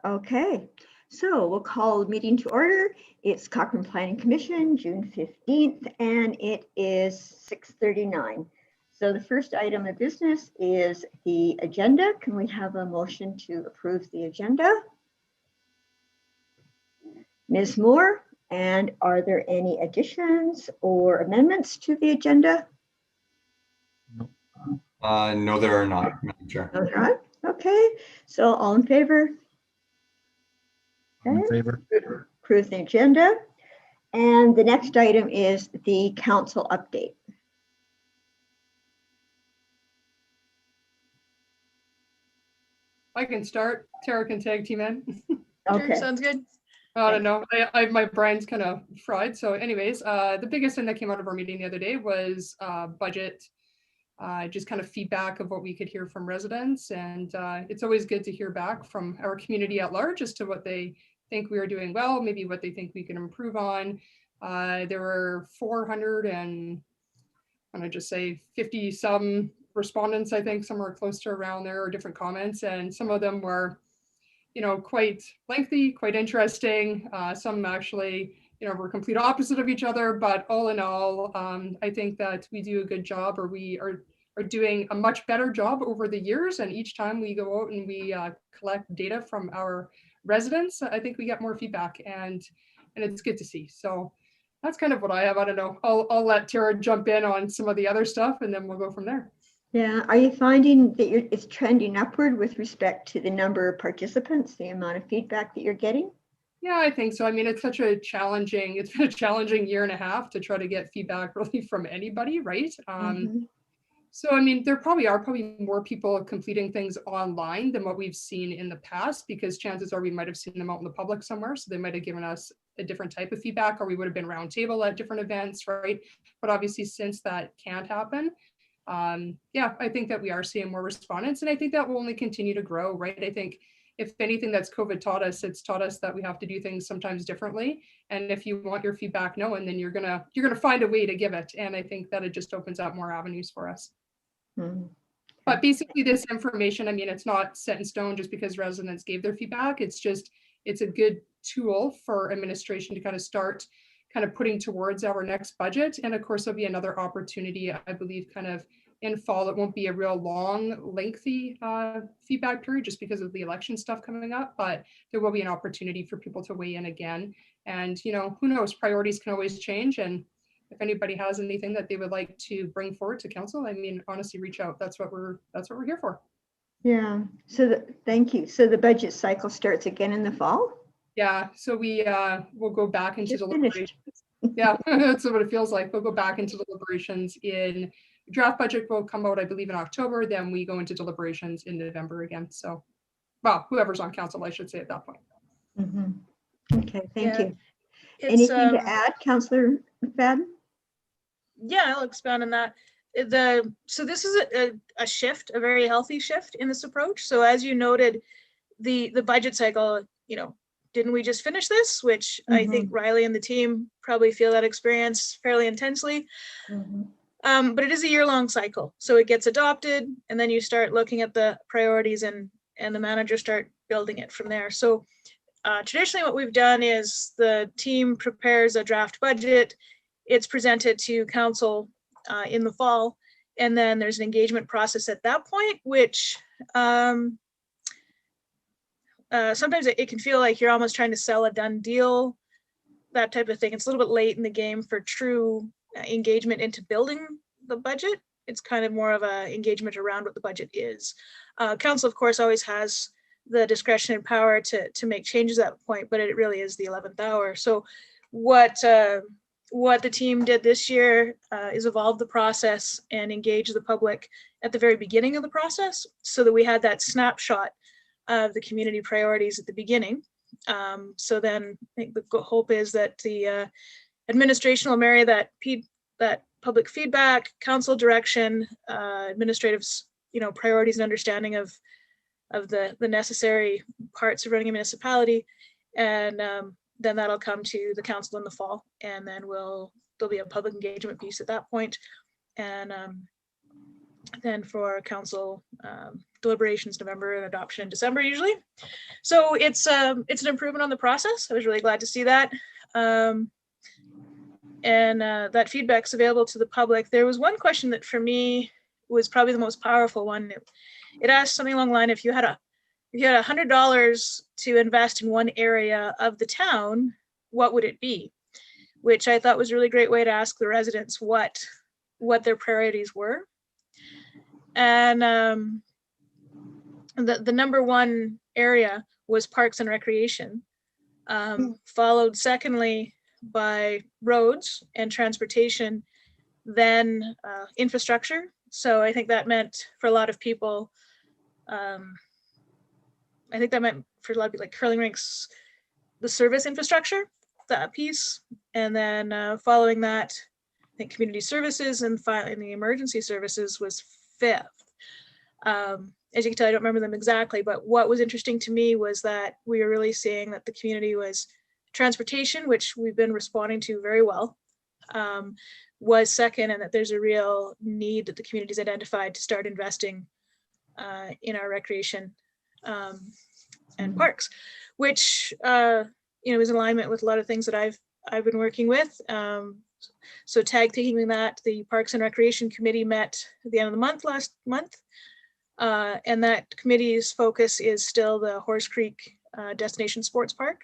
Okay, so we'll call the meeting to order. It's Cochrane Planning Commission, June 15th, and it is 6:39. So the first item of business is the agenda. Can we have a motion to approve the agenda? Ms. Moore, and are there any additions or amendments to the agenda? No, there are not, Madam Chair. No, there aren't. Okay, so all in favor? In favor. Approve the agenda. And the next item is the council update. I can start. Tara can tag team in. Okay. Sure, sounds good. I don't know. My brain's kind of fried. So anyways, the biggest thing that came out of our meeting the other day was budget, just kind of feedback of what we could hear from residents. And it's always good to hear back from our community at large as to what they think we are doing well, maybe what they think we can improve on. There were 400 and I'm gonna just say 50 some respondents, I think somewhere close to around there, or different comments. And some of them were, you know, quite lengthy, quite interesting. Some actually, you know, were complete opposite of each other, but all in all, I think that we do a good job, or we are doing a much better job over the years. And each time we go out and we collect data from our residents, I think we get more feedback, and it's good to see. So that's kind of what I have. I don't know. I'll let Tara jump in on some of the other stuff, and then we'll go from there. Yeah, are you finding that it's trending upward with respect to the number of participants, the amount of feedback that you're getting? Yeah, I think so. I mean, it's been a challenging year and a half to try to get feedback really from anybody, right? So, I mean, there probably are more people completing things online than what we've seen in the past, because chances are we might have seen them out in the public somewhere. So they might have given us a different type of feedback, or we would have been roundtable at different events, right? But obviously, since that can't happen, yeah, I think that we are seeing more respondents, and I think that will only continue to grow, right? I think if anything that's COVID taught us, it's taught us that we have to do things sometimes differently. And if you want your feedback known, then you're gonna find a way to give it. And I think that it just opens up more avenues for us. But basically this information, I mean, it's not set in stone just because residents gave their feedback. It's a good tool for administration to kind of start kind of putting towards our next budget. And of course, there'll be another opportunity, I believe, kind of in fall. It won't be a real long, lengthy feedback period just because of the election stuff coming up, but there will be an opportunity for people to weigh in again. And, you know, who knows, priorities can always change. And if anybody has anything that they would like to bring forward to council, I mean, honestly, reach out. That's what we're here for. Yeah. So thank you. So the budget cycle starts again in the fall? Yeah. So we will go back into deliberations. Yeah, that's what it feels like. We'll go back into deliberations in draft budget will come out, I believe, in October. Then we go into deliberations in November again. So, well, whoever's on council, I should say at that point. Okay, thank you. Anything to add, Councillor McFadden? Yeah, I'll expand on that. So this is a shift, a very healthy shift in this approach. So as you noted, the budget cycle, you know, didn't we just finish this? Which I think Riley and the team probably feel that experience fairly intensely. But it is a year-long cycle. So it gets adopted, and then you start looking at the priorities, and the managers start building it from there. So traditionally what we've done is the team prepares a draft budget. It's presented to council in the fall, and then there's an engagement process at that point, which sometimes it can feel like you're almost trying to sell a done deal, that type of thing. It's a little bit late in the game for true engagement into building the budget. It's kind of more of a engagement around what the budget is. Council, of course, always has the discretion and power to make changes at that point, but it really is the 11th hour. So what the team did this year is evolve the process and engage the public at the very beginning of the process, so that we had that snapshot of the community priorities at the beginning. So then I think the hope is that the administration will marry that public feedback, council direction, administrative's, you know, priorities and understanding of the necessary parts of running a municipality, and then that'll come to the council in the fall, and then there'll be a public engagement piece at that point, and then for council deliberations November and adoption in December usually. So it's an improvement on the process. I was really glad to see that. And that feedback's available to the public. There was one question that for me was probably the most powerful one. It asked something along the line, if you had $100 to invest in one area of the town, what would it be? Which I thought was a really great way to ask the residents what their priorities were. And the number one area was parks and recreation, followed secondly by roads and transportation, then infrastructure. So I think that meant for a lot of people, like curling rinks, the service infrastructure, that piece. And then following that, I think community services and the emergency services was fifth. As you can tell, I don't remember them exactly, but what was interesting to me was that we were really seeing that the community was transportation, which we've been responding to very well, was second, and that there's a real need that the community's identified to start investing in our recreation and parks, which is in alignment with a lot of things that I've been working with. So taking that, the Parks and Recreation Committee met at the end of the month last month. And that committee's focus is still the Horse Creek Destination Sports Park.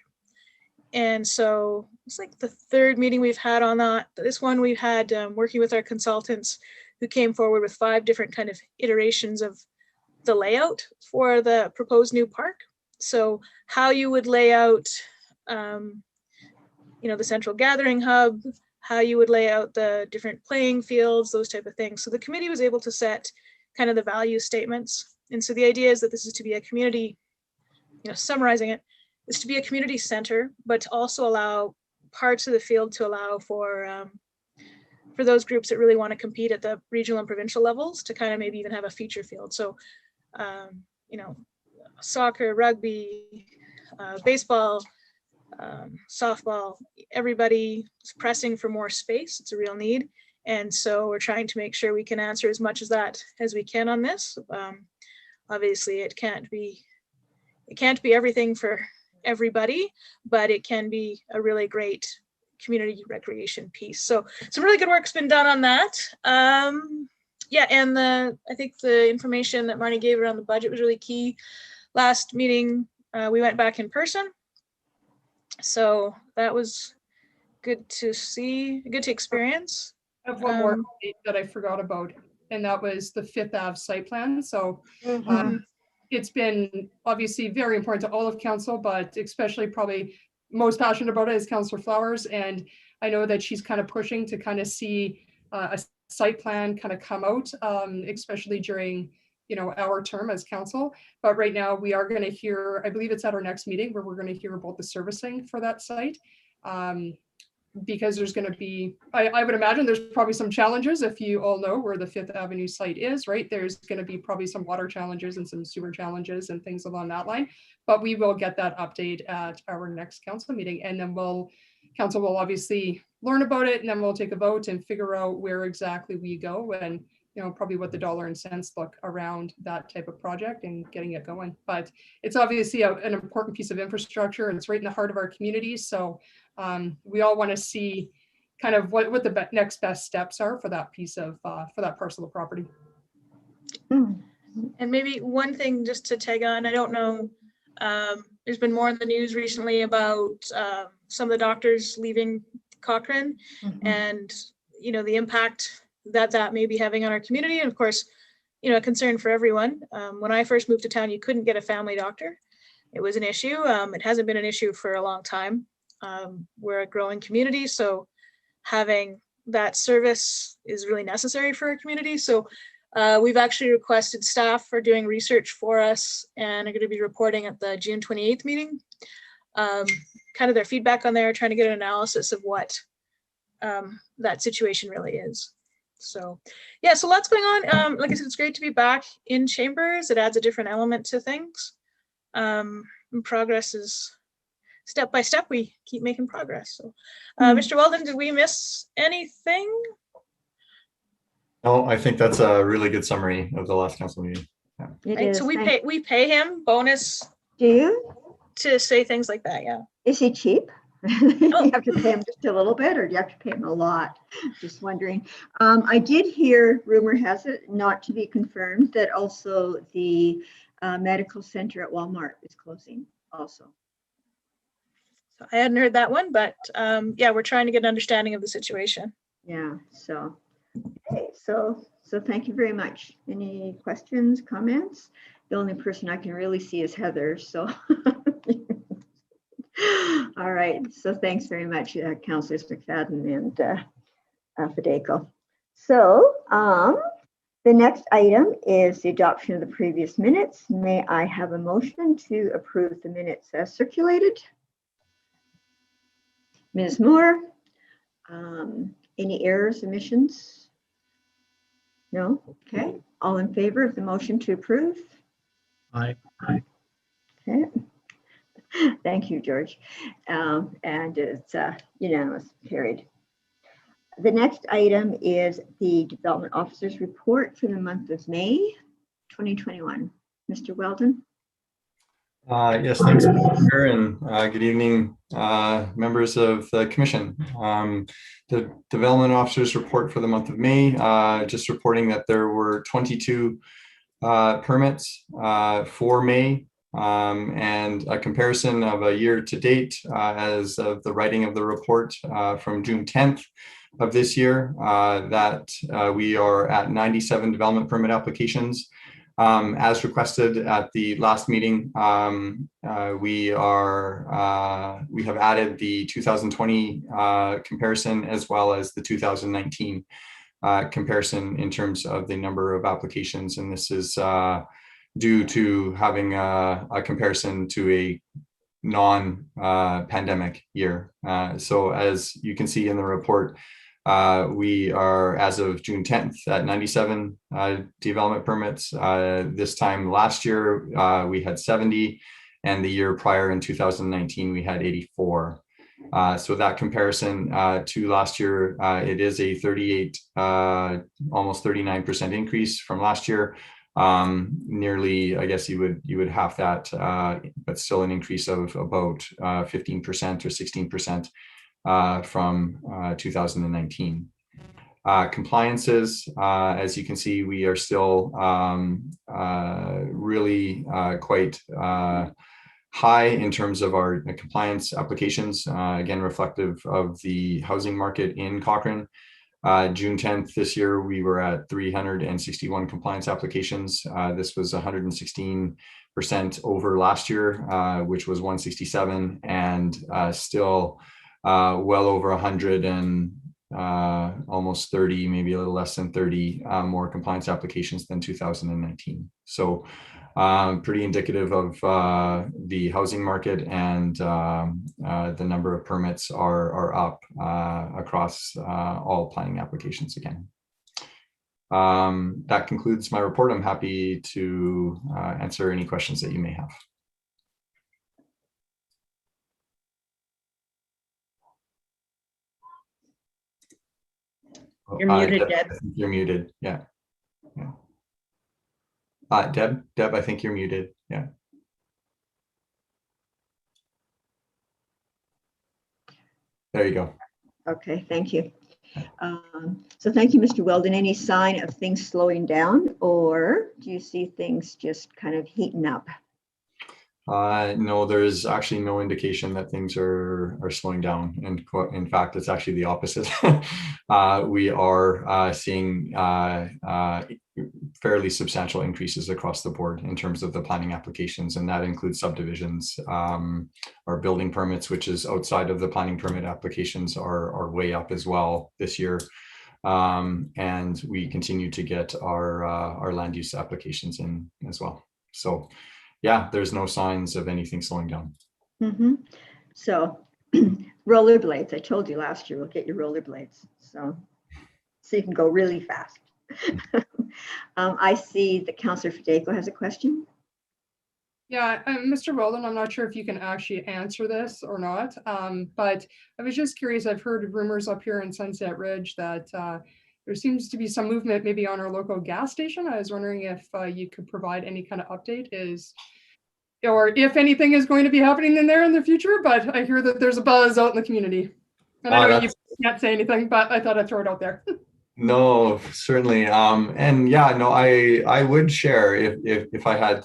And so it's like the third meeting we've had on that. This one we've had working with our consultants who came forward with 5 different kind of iterations of the layout for the proposed new park. So how you would lay out, the central gathering hub, how you would lay out the different playing fields, those type of things. So the committee was able to set kind of the value statements. And so the idea is that this is to be a community, summarizing it, is to be a community center, but to also allow parts of the field to allow for those groups that really want to compete at the regional and provincial levels to kind of maybe even have a feature field. So, soccer, rugby, baseball, softball, everybody is pressing for more space. It's a real need. And so we're trying to make sure we can answer as much as that as we can on this. Obviously it can't be everything for everybody, but it can be a really great community recreation piece. So some really good work's been done on that. Yeah, and I think the information that Marnie gave around the budget was really key. Last meeting, we went back in person. So that was good to see, good to experience. I have one more update that I forgot about, and that was the 5th Ave site plan. So it's been obviously very important to all of council, but especially probably most passionate about it is Councillor Flowers. And I know that she's kind of pushing to kind of see a site plan kind of come out, especially during our term as council. But right now we are going to hear, I believe it's at our next meeting where we're going to hear about the servicing for that site. Because there's going to be, I would imagine there's probably some challenges if you all know where the 5th Avenue site is, right? There's going to be probably some water challenges and some sewer challenges and things along that line. But we will get that update at our next council meeting. And then council will obviously learn about it, and then we'll take a vote and figure out where exactly we go and probably what the dollar and cents look around that type of project and getting it going. But it's obviously an important piece of infrastructure, and it's right in the heart of our community. So we all want to see kind of what the next best steps are for that piece of for that parcel of property. And maybe one thing just to tag on, I don't know, there's been more in the news recently about some of the doctors leaving Cochrane and the impact that may be having on our community. And of course, a concern for everyone. When I first moved to town, you couldn't get a family doctor. It was an issue. It hasn't been an issue for a long time. We're a growing community, so having that service is really necessary for our community. So we've actually requested staff for doing research for us and are going to be reporting at the June 28th meeting. Kind of their feedback on there, trying to get an analysis of what that situation really is. So yeah, so lots going on. Like I said, it's great to be back in chambers. It adds a different element to things. And progress is step by step, we keep making progress. So Mr. Weldon, did we miss anything? No, I think that's a really good summary of the last council meeting. It Right, is. so we pay him bonus Do you? to say things like that, yeah. Is he cheap? You have to pay him just a little bit, or do you have to pay him a lot? Just wondering. I did hear, rumor has it, not to be confirmed, that also the medical center at Walmart is closing also. So I hadn't heard that one, but yeah, we're trying to get an understanding of the situation. Yeah, so, okay, so thank you very much. Any questions, comments? The only person I can really see is Heather, so. All right, so thanks very much, Councillors McFadden and Fideko. So the next item is the adoption of the previous minutes. May I have a motion to approve the minutes as circulated? Ms. Moore, any errors, omissions? No? Okay. All in favor of the motion to approve? Aye. Okay. Thank you, George. And it's unanimous, carried. The next item is the Development Officer's Report for the month of May 2021. Mr. Weldon? Yes, thanks, Mr. Chair, and good evening, members of the Commission. The Development Officer's Report for the month of May, just reporting that there were 22 permits for May, and a comparison of a year to date as of the writing of the report from June 10th of this year, that we are at 97 development permit applications. As requested at the last meeting, we have added the 2020 comparison as well as the 2019 comparison in terms of the number of applications, and this is due to having a comparison to a non-pandemic year. So as you can see in the report, we are, as of June 10th, at 97 development permits. This time last year, we had 70, and the year prior in 2019, we had 84. So that comparison to last year, it is a 38, almost 39% increase from last year. Nearly, I guess you would half that, but still an increase of about 15% or 16%. From 2019. Compliances, as you can see, we are still really quite high in terms of our compliance applications, again, reflective of the housing market in Cochrane. June 10th this year, we were at 361 compliance applications. This was 116% over last year, which was 167, and still well over 100 and almost 30, maybe a little less than 30 more compliance applications than 2019. So pretty indicative of the housing market, and the number of permits are up across all planning applications again. That concludes my report. I'm happy to answer any questions that you may have. You're muted, Deb. I think you're muted. Yeah. Deb, I think you're muted. Yeah. There you go. Okay, thank you. So thank you, Mr. Weldon. Any sign of things slowing down, or do you see things just kind of heating up? No, there's actually no indication that things are slowing down. And in fact, it's actually the opposite. We are seeing fairly substantial increases across the board in terms of the planning applications, and that includes subdivisions. Our building permits, which is outside of the planning permit applications, are way up as well this year. And we continue to get our land use applications in as well. So yeah, there's no signs of anything slowing down. Mm-hmm. So rollerblades, I told you last year, we'll get you rollerblades. So you can go really fast. I see that Councillor Fideko has a question. Yeah, Mr. Weldon, I'm not sure if you can actually answer this or not, but I was just curious. I've heard rumors up here in Sunset Ridge that there seems to be some movement maybe on our local gas station. I was wondering if you could provide any kind of update or if anything is going to be happening in there in the future, but I hear that there's a buzz out in the community. And I know you can't say anything, but I thought I'd throw it out there. No, certainly. And yeah, no, I would share if I had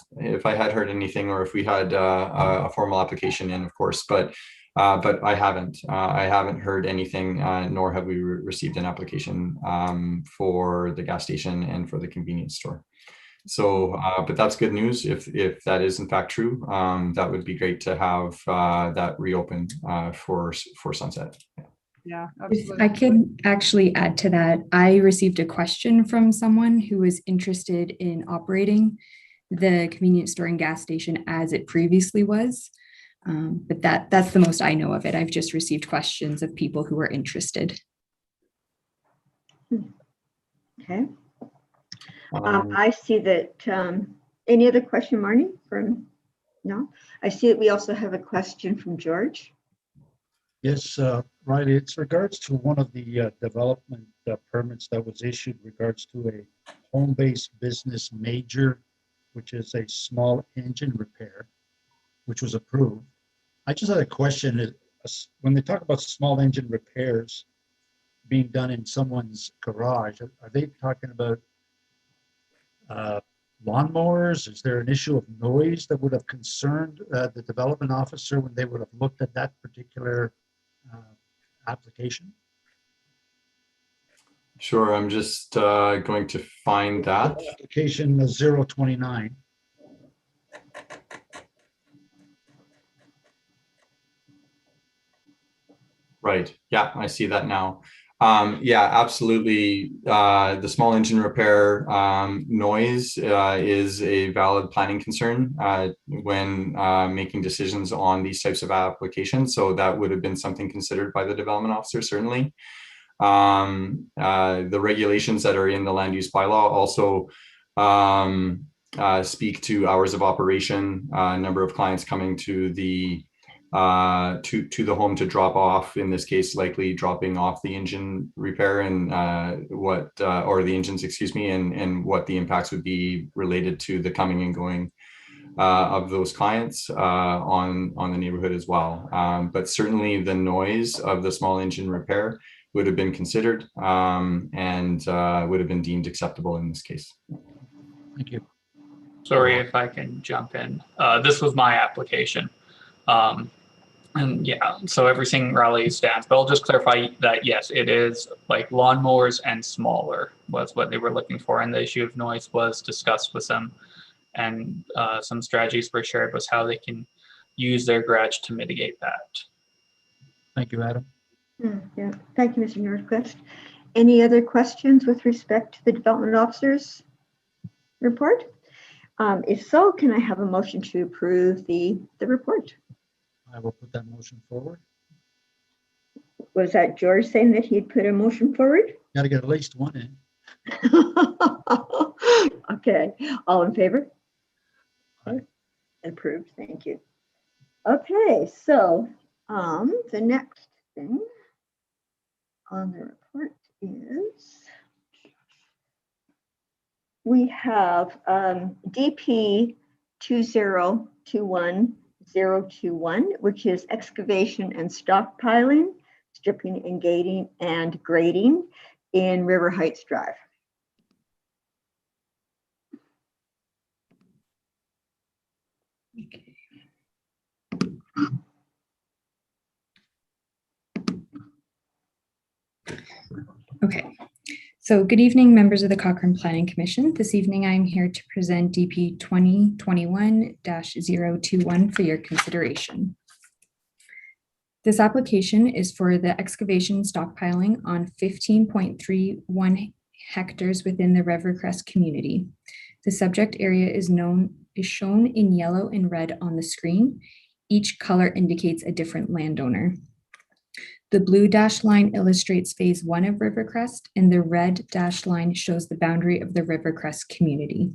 heard anything, or if we had a formal application in, of course, but I haven't. I haven't heard anything, nor have we received an application for the gas station and for the convenience store. So, but that's good news. If that is in fact true, that would be great to have that reopened for Sunset. Yeah, If absolutely. I could actually add to that, I received a question from someone who was interested in operating the convenience store and gas station as it previously was. But that's the most I know of it. I've just received questions of people who are interested. Okay. I see that, any other question, Marnie, no? I see that we also have a question from George. Yes, right. It's regards to one of the development permits that was issued regards to a home-based business major, which is a small engine repair, which was approved. I just had a question. When they talk about small engine repairs being done in someone's garage, are they talking about lawnmowers? Is there an issue of noise that would have concerned the development officer when they would have looked at that particular application? Sure, I'm just going to find that. Application 029. Right. Yeah, I see that now. Yeah, absolutely. The small engine repair noise is a valid planning concern when making decisions on these types of applications. So that would have been something considered by the development officer, certainly. The regulations that are in the land use bylaw also speak to hours of operation, number of clients coming to the home to drop off, in this case likely dropping off the engine repair, and or the engines, excuse me, and what the impacts would be related to the coming and going of those clients on the neighborhood as well. But certainly the noise of the small engine repair would have been considered and would have been deemed acceptable in this case. Thank you. Sorry if I can jump in. This was my application. And yeah, so everything rally stands, but I'll just clarify that yes, it is like lawnmowers and smaller was what they were looking for, and the issue of noise was discussed with them, and some strategies were shared was how they can use their garage to mitigate that. Thank you, Adam. Yeah, thank you, Mr. Nordquist. Any other questions with respect to the development officer's report? If so, can I have a motion to approve the report? I will put that motion forward. Was that George saying that he'd put a motion forward? Got to get at least one in. Okay, all in favor? Aye. Approved, thank you. Okay, so the next thing on the report is we have DP 2021021, which is excavation and stockpiling, stripping and grading in River Heights Drive. Okay, so good evening, members of the Cochrane Planning Commission. This evening, I'm here to present DP 2021-021 for your consideration. This application is for the excavation stockpiling on 15.31 hectares within the Rivercrest community. The subject area is shown in yellow and red on the screen. Each color indicates a different landowner. The blue dashed line illustrates phase 1 of Rivercrest, and the red dashed line shows the boundary of the Rivercrest community.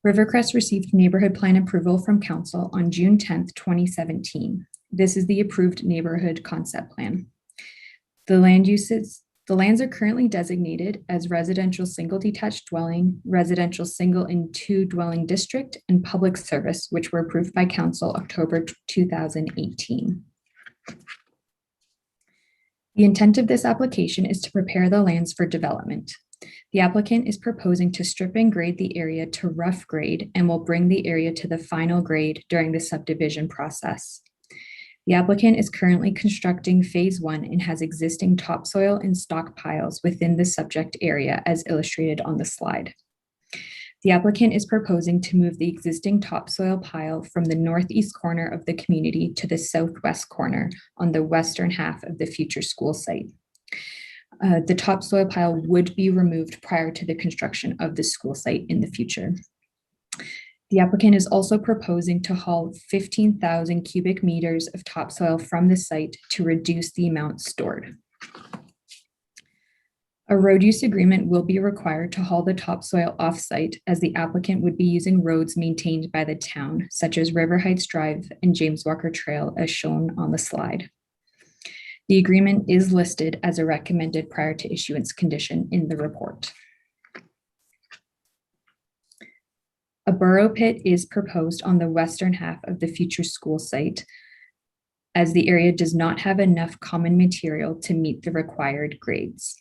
Rivercrest received neighborhood plan approval from council on June 10th, 2017. This is the approved neighborhood concept plan. The lands are currently designated as residential single detached dwelling, residential single and two dwelling district, and public service, which were approved by council October 2018. The intent of this application is to prepare the lands for development. The applicant is proposing to strip and grade the area to rough grade and will bring the area to the final grade during the subdivision process. The applicant is currently constructing phase 1 and has existing topsoil and stockpiles within the subject area as illustrated on the slide. The applicant is proposing to move the existing topsoil pile from the northeast corner of the community to the southwest corner on the western half of the future school site. The topsoil pile would be removed prior to the construction of the school site in the future. The applicant is also proposing to haul 15,000 cubic meters of topsoil from the site to reduce the amount stored. A road use agreement will be required to haul the topsoil off-site, as the applicant would be using roads maintained by the town, such as River Heights Drive and James Walker Trail, as shown on the slide. The agreement is listed as a recommended prior to issuance condition in the report. A burrow pit is proposed on the western half of the future school site, as the area does not have enough common material to meet the required grades.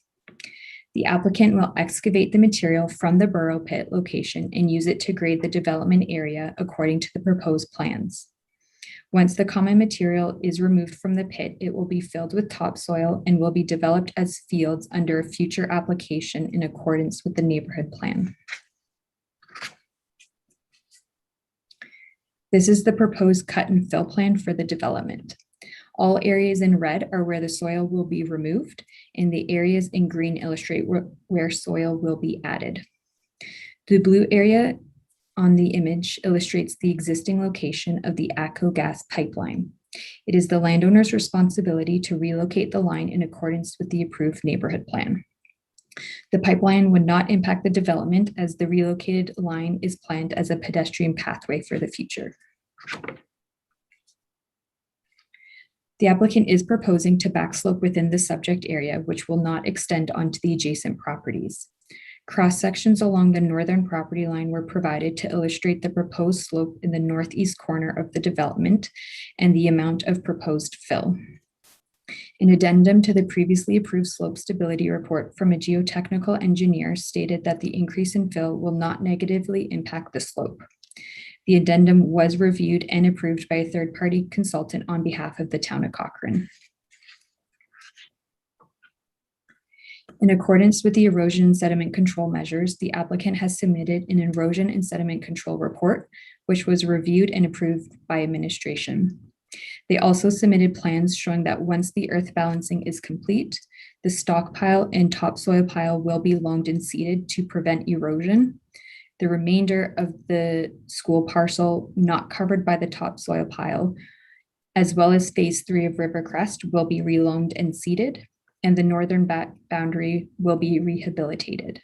The applicant will excavate the material from the burrow pit location and use it to grade the development area according to the proposed plans. Once the common material is removed from the pit, it will be filled with topsoil and will be developed as fields under a future application in accordance with the neighborhood plan. This is the proposed cut and fill plan for the development. All areas in red are where the soil will be removed, and the areas in green illustrate where soil will be added. The blue area on the image illustrates the existing location of the ACO gas pipeline. It is the landowner's responsibility to relocate the line in accordance with the approved neighborhood plan. The pipeline would not impact the development, as the relocated line is planned as a pedestrian pathway for the future. The applicant is proposing to backslope within the subject area, which will not extend onto the adjacent properties. Cross sections along the northern property line were provided to illustrate the proposed slope in the northeast corner of the development and the amount of proposed fill. An addendum to the previously approved slope stability report from a geotechnical engineer stated that the increase in fill will not negatively impact the slope. The addendum was reviewed and approved by a third-party consultant on behalf of the town of Cochrane. In accordance with the erosion and sediment control measures, the applicant has submitted an erosion and sediment control report, which was reviewed and approved by administration. They also submitted plans showing that once the earth balancing is complete, the stockpile and topsoil pile will be loamed and seeded to prevent erosion. The remainder of the school parcel not covered by the topsoil pile, as well as phase 3 of Rivercrest, will be reloamed and seeded, and the northern boundary will be rehabilitated.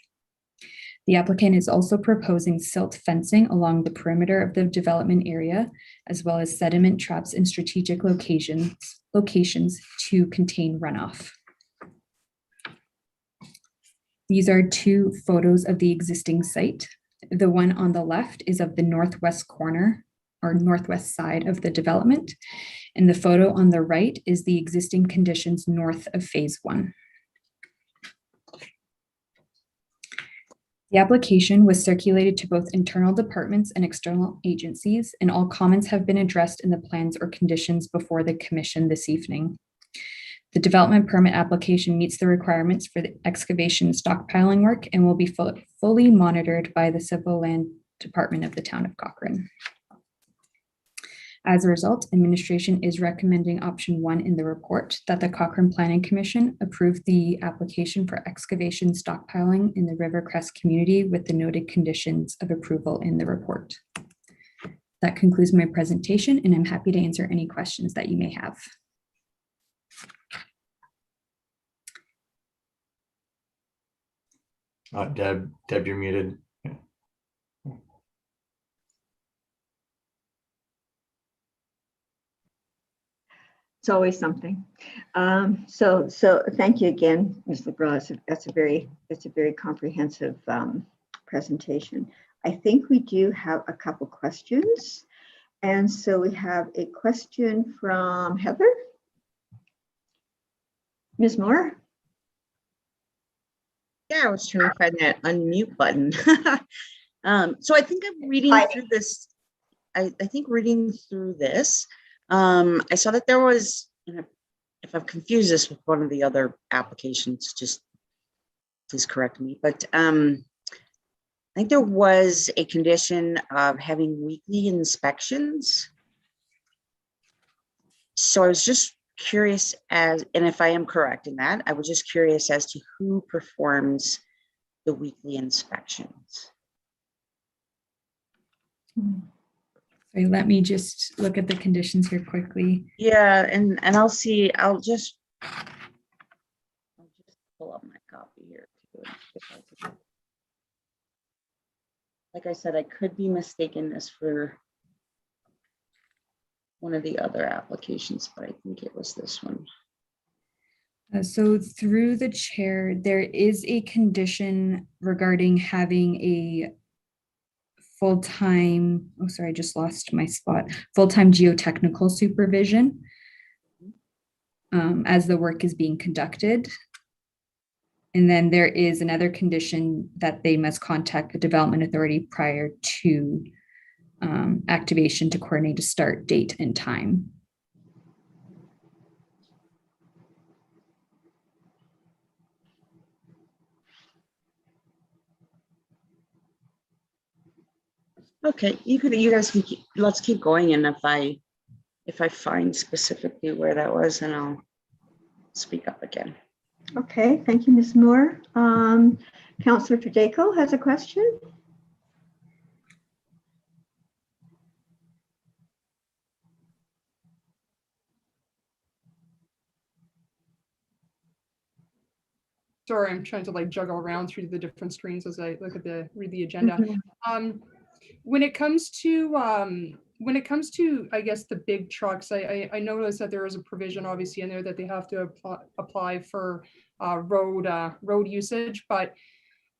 The applicant is also proposing silt fencing along the perimeter of the development area, as well as sediment traps in strategic locations to contain runoff. These are two photos of the existing site. The one on the left is of the northwest corner or northwest side of the development, and the photo on the right is the existing conditions north of phase 1. The application was circulated to both internal departments and external agencies, and all comments have been addressed in the plans or conditions before the commission this evening. The development permit application meets the requirements for the excavation stockpiling work and will be fully monitored by the Civil Land Department of the town of Cochrane. As a result, administration is recommending option 1 in the report, that the Cochrane Planning Commission approve the application for excavation stockpiling in the Rivercrest community with the noted conditions of approval in the report. That concludes my presentation, and I'm happy to answer any questions that you may have. Deb, you're muted. It's always something. So thank you again, Ms. LeGras. That's a very comprehensive presentation. I think we do have a couple questions. And so we have a question from Heather. Ms. Moore? Yeah, I was trying to find that unmute button. So I think I'm reading through this. I think reading through this, I saw that there was, if I've confused this with one of the other applications, just please correct me, but I think there was a condition of having weekly inspections. So I was just curious and if I am correct in that, I was just curious as to who performs the weekly inspections. Sorry, let me just look at the conditions here quickly. Yeah, and I'll see, I'll just pull up my copy here. Like I said, I could be mistaken this for one of the other applications, but I think it was this one. So through the chair, there is a condition regarding having a full-time, oh, sorry, I just lost my spot, full-time geotechnical supervision as the work is being conducted. And then there is another condition that they must contact the development authority prior to activation to coordinate a start date and time. Okay, you guys can let's keep going, and if I find specifically where that was, then I'll speak up again. Okay, thank you, Ms. Moore. Councillor Tadeko has a question. Sorry, I'm trying to like juggle around through the different screens as I look at read the agenda. When it comes to I guess the big trucks, I noticed that there is a provision obviously in there that they have to apply for road usage, but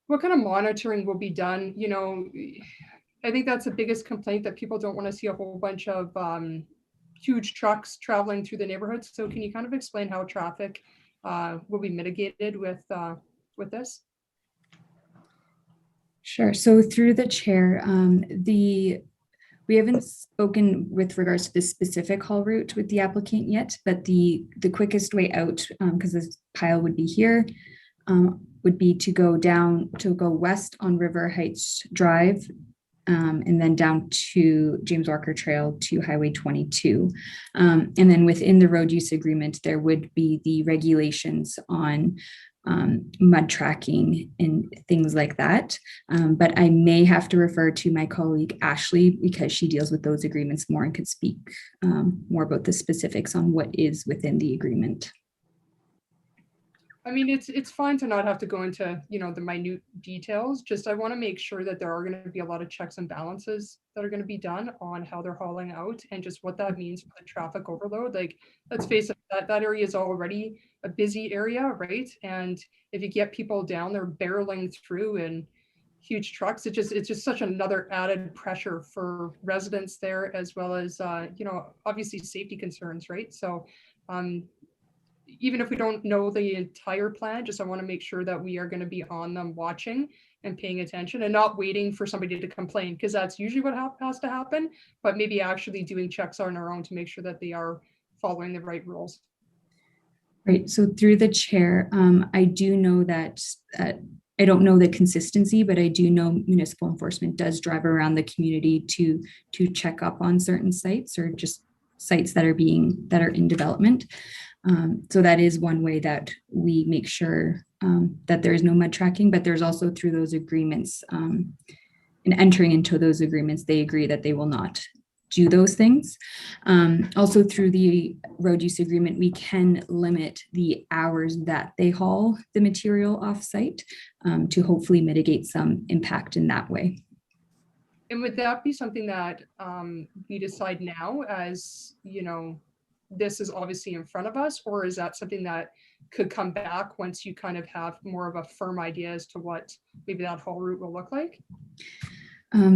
what kind of monitoring will be done? You know, I think that's the biggest complaint, that people don't want to see a whole bunch of huge trucks traveling through the neighborhoods. So can you kind of explain how traffic will be mitigated with this? Sure. So through the chair, we haven't spoken with regards to the specific haul route with the applicant yet, but the quickest way out, because this pile would be here, would be to go west on River Heights Drive, and then down to James Walker Trail to Highway 22. And then within the road use agreement, there would be the regulations on mud tracking and things like that. But I may have to refer to my colleague Ashley, because she deals with those agreements more and could speak more about the specifics on what is within the agreement. I mean, it's fine to not have to go into, you know, the minute details. Just I want to make sure that there are going to be a lot of checks and balances that are going to be done on how they're hauling out, and just what that means for the traffic overload. Like, let's face it, that area is already a busy area, right? And if you get people down there barreling through in huge trucks, it's just such another added pressure for residents there, as well as you know, obviously safety concerns, right? So even if we don't know the entire plan, just I want to make sure that we are going to be on them, watching and paying attention, and not waiting for somebody to complain, because that's usually what has to happen, but maybe actually doing checks on our own to make sure that they are following the right rules. Right. So through the chair, I do know that I don't know the consistency, but I do know municipal enforcement does drive around the community to check up on certain sites, or just sites that are in development. So that is one way that we make sure that there is no mud tracking, but there's also through those agreements, in entering into those agreements, they agree that they will not do those things. Also through the road use agreement, we can limit the hours that they haul the material off-site to hopefully mitigate some impact in that way. And would that be something that we decide now, as, you know, this is obviously in front of us, or is that something that could come back once you kind of have more of a firm idea as to what maybe that whole route will look like?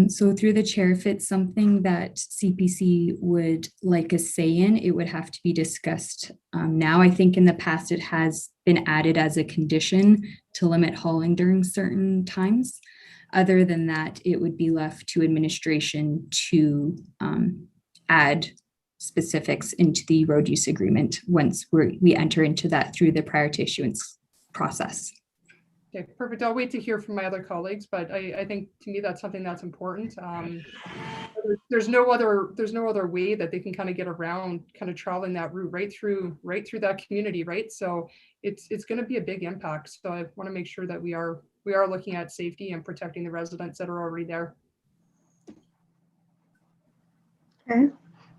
So through the chair, if it's something that CPC would like a say in, it would have to be discussed now. I think in the past it has been added as a condition to limit hauling during certain times. Other than that, it would be left to administration to add specifics into the road use agreement once we enter into that through the prior to issuance process. Okay, perfect. I'll wait to hear from my other colleagues, but I think to me that's something that's important. There's no other way that they can kind of get around kind of traveling that route right through that community, right? So it's going to be a big impact. So I want to make sure that we are looking at safety and protecting the residents that are already there. Okay,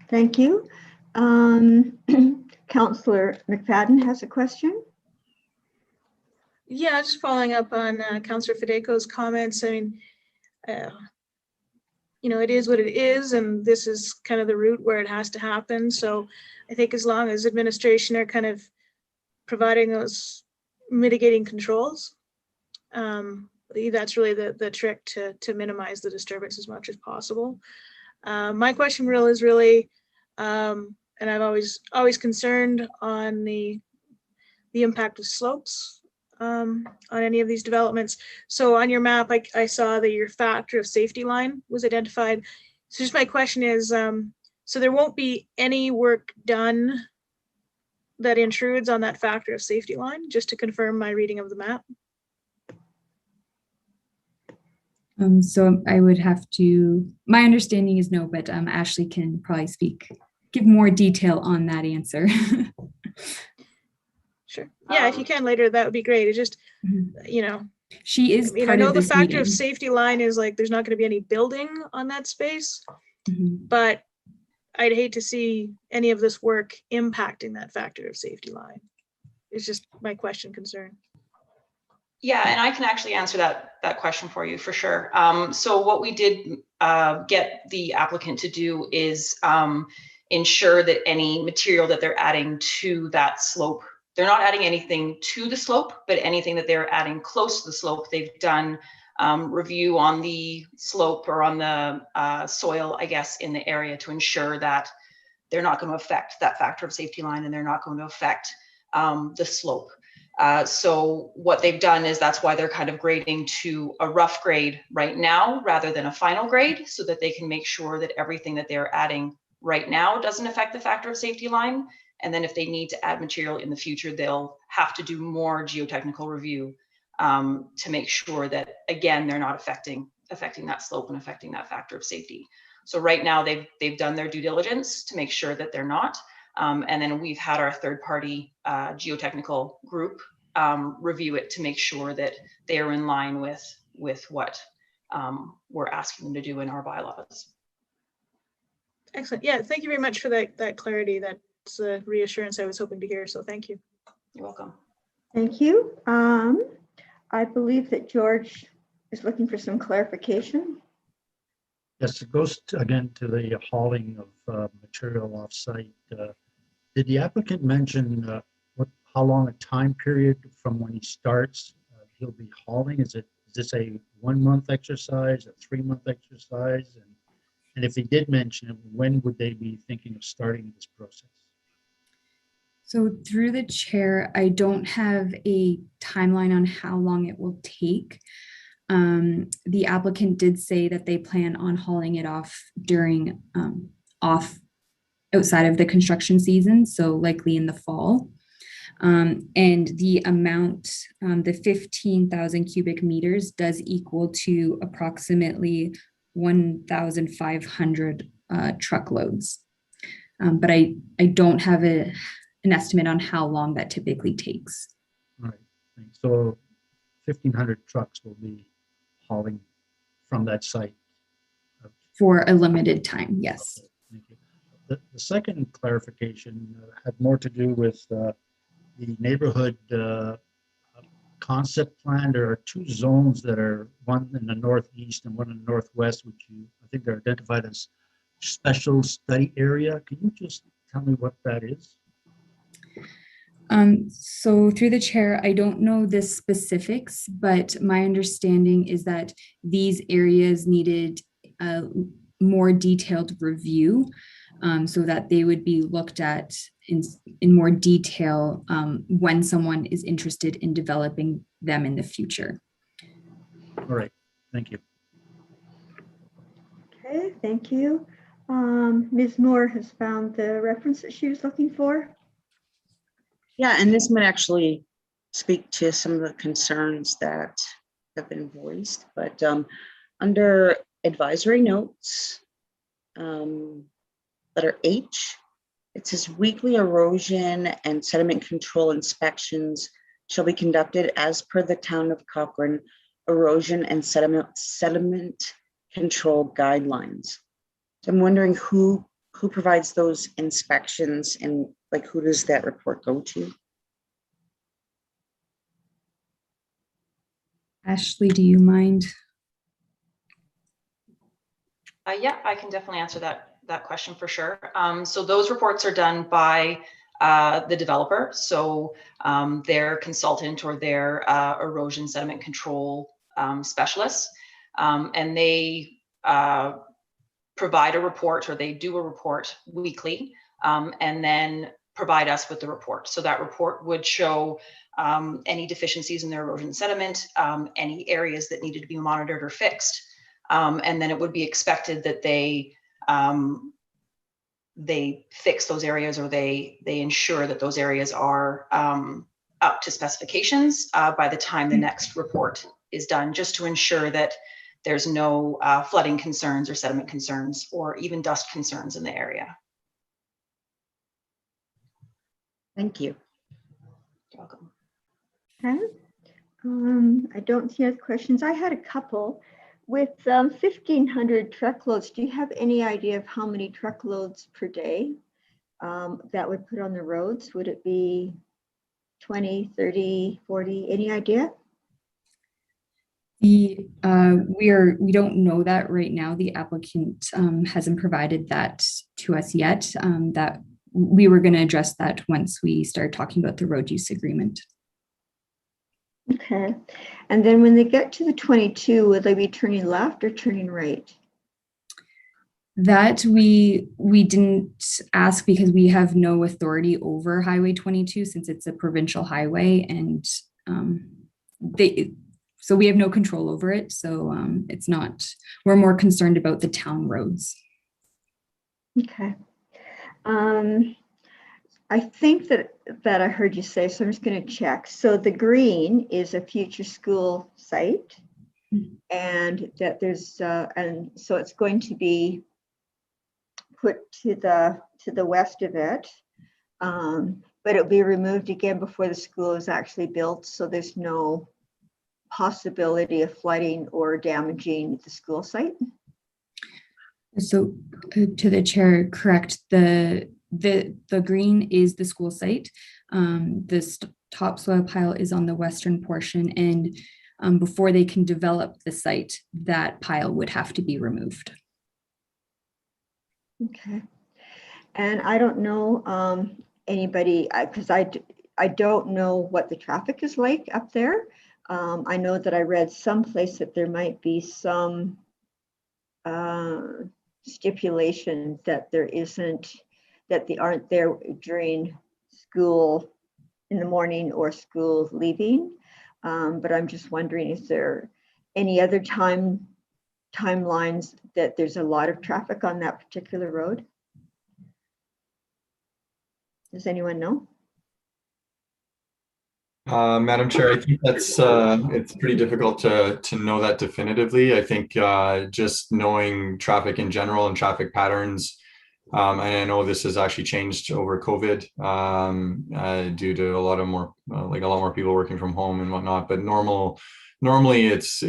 thank you. Councillor McFadden has a question. Yeah, just following up on Councillor Fideco's comments. I mean, it is what it is, and this is kind of the route where it has to happen. So I think as long as administration are kind of providing those mitigating controls, that's really the trick to minimize the disturbance as much as possible. My question is really, and I've always concerned on the impact of slopes on any of these developments. So on your map, I saw that your factor of safety line was identified. So just my question is, so there won't be any work done that intrudes on that factor of safety line, just to confirm my reading of the map? So I would have to, my understanding is no, but Ashley can probably give more detail on that answer. Sure. Yeah, if you can later, that would be great. It's just, she is. I know the factor of safety line is like there's not going to be any building on that space, but I'd hate to see any of this work impacting that factor of safety line. It's just my concern. Yeah, and I can actually answer that question for you for sure. So what we did get the applicant to do is ensure that any material that they're adding to that slope, they're not adding anything to the slope, but anything that they're adding close to the slope, they've done review on the slope or on the soil, I guess, in the area to ensure that they're not going to affect that factor of safety line and they're not going to affect the slope. So what they've done is that's why they're kind of grading to a rough grade right now rather than a final grade, so that they can make sure that everything that they're adding right now doesn't affect the factor of safety line. And then if they need to add material in the future, they'll have to do more geotechnical review to make sure that, again, they're not affecting that slope and affecting that factor of safety. So right now they've done their due diligence to make sure that they're not. And then we've had our third-party geotechnical group review it to make sure that they are in line with what we're asking them to do in our bylaws. Excellent. Yeah, thank you very much for that clarity. That's a reassurance I was hoping to hear. So thank you. You're welcome. Thank you. I believe that George is looking for some clarification. Yes, it goes again to the hauling of material off-site. Did the applicant mention how long a time period from when he starts he'll be hauling? Is this a 1 month exercise, a 3 month exercise? And if he did mention it, when would they be thinking of starting this process? So through the chair, I don't have a timeline on how long it will take. The applicant did say that they plan on hauling it off during outside of the construction season, so likely in the fall. And the amount, the 15,000 cubic meters does equal to approximately 1,500 truckloads. But I don't have an estimate on how long that typically takes. Right. So 1,500 trucks will be hauling from that site. For a limited time, yes. Okay, thank you. The second clarification had more to do with the neighborhood concept plan. There are two zones that are, one in the northeast and one in the northwest, which I think they're identified as special study area. Can you just tell me what that is? So through the chair, I don't know the specifics, but my understanding is that these areas needed a more detailed review, so that they would be looked at in more detail when someone is interested in developing them in the future. All right, thank you. Okay, thank you. Ms. Moore has found the reference that she was looking for. Yeah, and this might actually speak to some of the concerns that have been voiced, but under advisory notes, letter H, it says weekly erosion and sediment control inspections shall be conducted as per the town of Cochrane erosion and sediment control guidelines. So I'm wondering who provides those inspections and like who does that report go to? Ashley, do you mind? Yeah, I can definitely answer that question for sure. So those reports are done by the developer. So their consultant or their erosion sediment control specialists, and they provide a report, or they do a report weekly, and then provide us with the report. So that report would show any deficiencies in their erosion and sediment, any areas that needed to be monitored or fixed. And then it would be expected that they fix those areas, or they ensure that those areas are up to specifications by the time the next report is done, just to ensure that there's no flooding concerns or sediment concerns or even dust concerns in the area. Thank you. You're welcome. Okay. I don't see other questions. I had a couple. With 1,500 truckloads, do you have any idea of how many truckloads per day that would put on the roads? Would it be 20, 30, 40? Any idea? We don't know that right now. The applicant hasn't provided that to us yet. That we were going to address that once we start talking about the road use agreement. Okay. And then when they get to the 22, will they be turning left or turning right? That we didn't ask because we have no authority over Highway 22 since it's a provincial highway, and so we have no control over it. So it's not, we're more concerned about the town roads. Okay. I think that I heard you say, so I'm just going to check. So the green is a future school site, and that there's and so it's going to be put to the west of it, but it'll be removed again before the school is actually built. So there's no possibility of flooding or damaging the school site. So to the chair, correct. The green is the school site. This topsoil pile is on the western portion, and before they can develop the site, that pile would have to be removed. Okay. And I don't know anybody, because I don't know what the traffic is like up there. I know that I read someplace that there might be some stipulation that they aren't there during school in the morning or school leaving. But I'm just wondering, is there any other timelines that there's a lot of traffic on that particular road? Does anyone know? Madam Chair, I think that's it's pretty difficult to know that definitively. I think just knowing traffic in general and traffic patterns, and I know this has actually changed over COVID due to a lot more people working from home and whatnot. But normally it's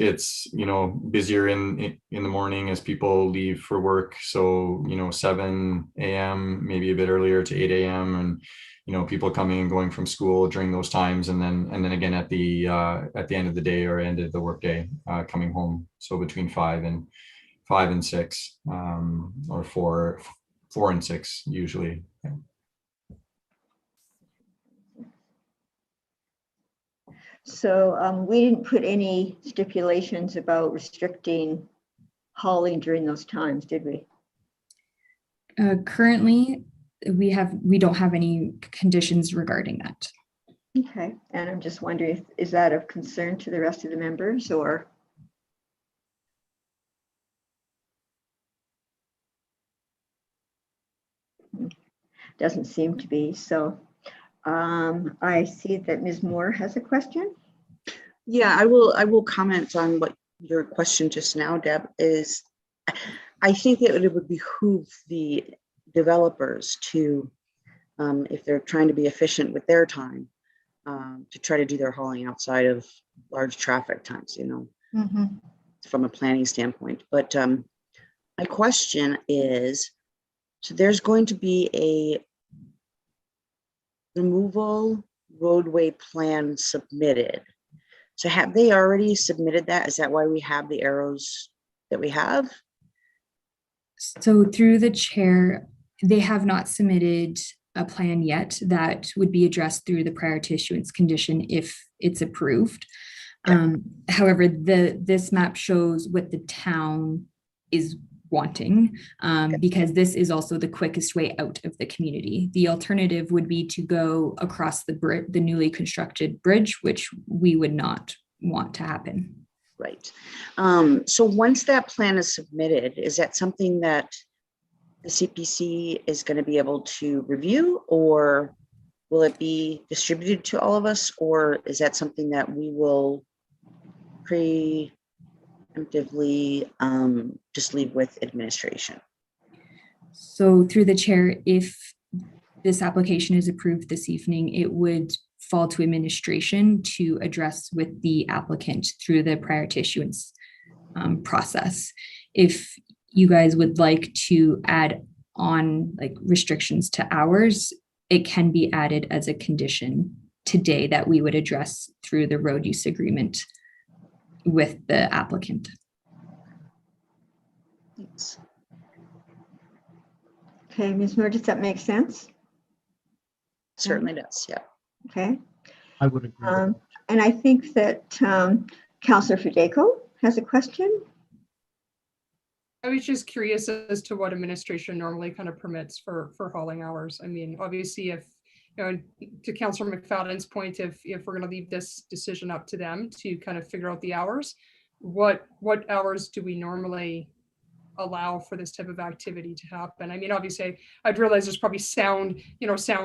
busier in the morning as people leave for work. So 7 a.m. maybe a bit earlier to 8 a.m. and people coming and going from school during those times, and then again at the end of the day or end of the workday coming home. So between 5 and 6 or 4 and 6 usually. So we didn't put any stipulations about restricting hauling during those times, did we? Currently, we don't have any conditions regarding that. Okay, and I'm just wondering, is that of concern to the rest of the members or? Doesn't seem to be. So I see that Ms. Moore has a question. Yeah, I will comment on what your question just now, Deb, is I think that it would behoove the developers to, if they're trying to be efficient with their time, to try to do their hauling outside of large traffic times, you know, from a planning standpoint. But my question is, so there's going to be a removal roadway plan submitted. So have they already submitted that? Is that why we have the arrows that we have? So through the chair, they have not submitted a plan yet that would be addressed through the prior to issuance condition if it's approved. Okay. However, this map shows what the town is wanting, because this is also the quickest way out of the community. The alternative would be to go across the newly constructed bridge, which we would not want to happen. Right. So once that plan is submitted, is that something that the CPC is going to be able to review, or will it be distributed to all of us, or is that something that we will preemptively just leave with administration? So through the chair, if this application is approved this evening, it would fall to administration to address with the applicant through the prior to issuance process. If you guys would like to add on like restrictions to hours, it can be added as a condition today that we would address through the road use agreement with the applicant. Thanks. Okay, Ms. Moore, does that make sense? Certainly does, yeah. Okay. I would agree. And I think that Councillor Fideko has a question. I was just curious as to what administration normally kind of permits for hauling hours. I mean, obviously, if, you know, to Councillor McFadden's point, if we're going to leave this decision up to them to kind of figure out the hours, what hours do we normally allow for this type of activity to happen? I mean, obviously, I'd realize there's probably sound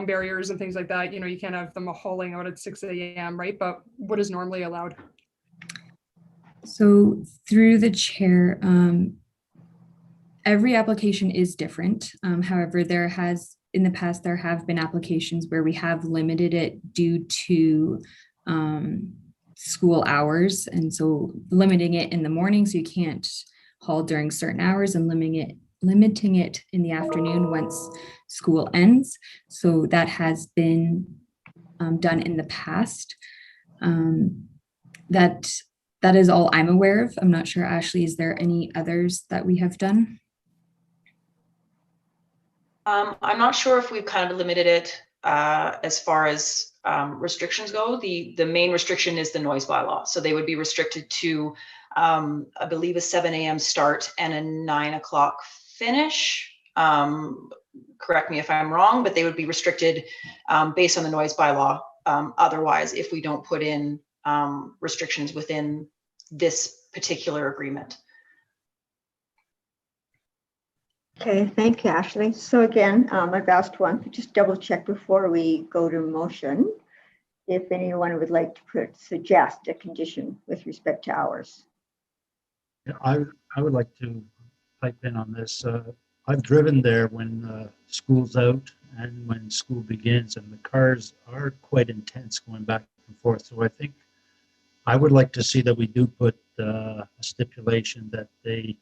barriers and things like that. You know, you can't have them hauling out at 6 a.m., right? But what is normally allowed? So through the chair, every application is different. However, in the past, there have been applications where we have limited it due to school hours. And so limiting it in the morning, so you can't haul during certain hours, and limiting it in the afternoon once school ends. So that has been done in the past. That is all I'm aware of. I'm not sure, Ashley, is there any others that we have done? I'm not sure if we've kind of limited it as far as restrictions go. The main restriction is the noise bylaw. So they would be restricted to, I believe, a 7 a.m. start and a 9 o'clock finish. Correct me if I'm wrong, but they would be restricted based on the noise bylaw. Otherwise, if we don't put in restrictions within this particular agreement. Okay, thank you, Ashley. So again, I've asked one, but just double check before we go to motion, if anyone would like to suggest a condition with respect to hours. Yeah, I would like to pipe in on this. I've driven there when school's out and when school begins, and the cars are quite intense going back and forth. So I think I would like to see that we do put a stipulation that they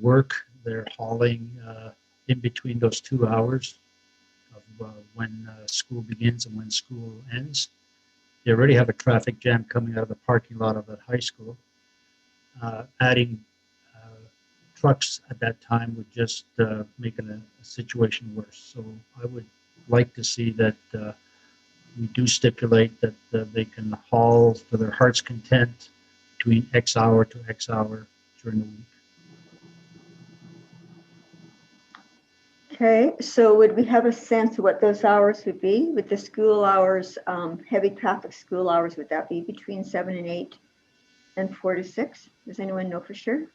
work their hauling in between those 2 hours of when school begins and when school ends. They already have a traffic jam coming out of the parking lot of that high school. Adding trucks at that time would just make a situation worse. So I would like to see that we do stipulate that they can haul to their heart's content between X hour to X hour during the week. Okay, so would we have a sense of what those hours would be? With the school hours, heavy traffic school hours, would that be between 7 and 8 and 4 to 6? Does anyone know for sure?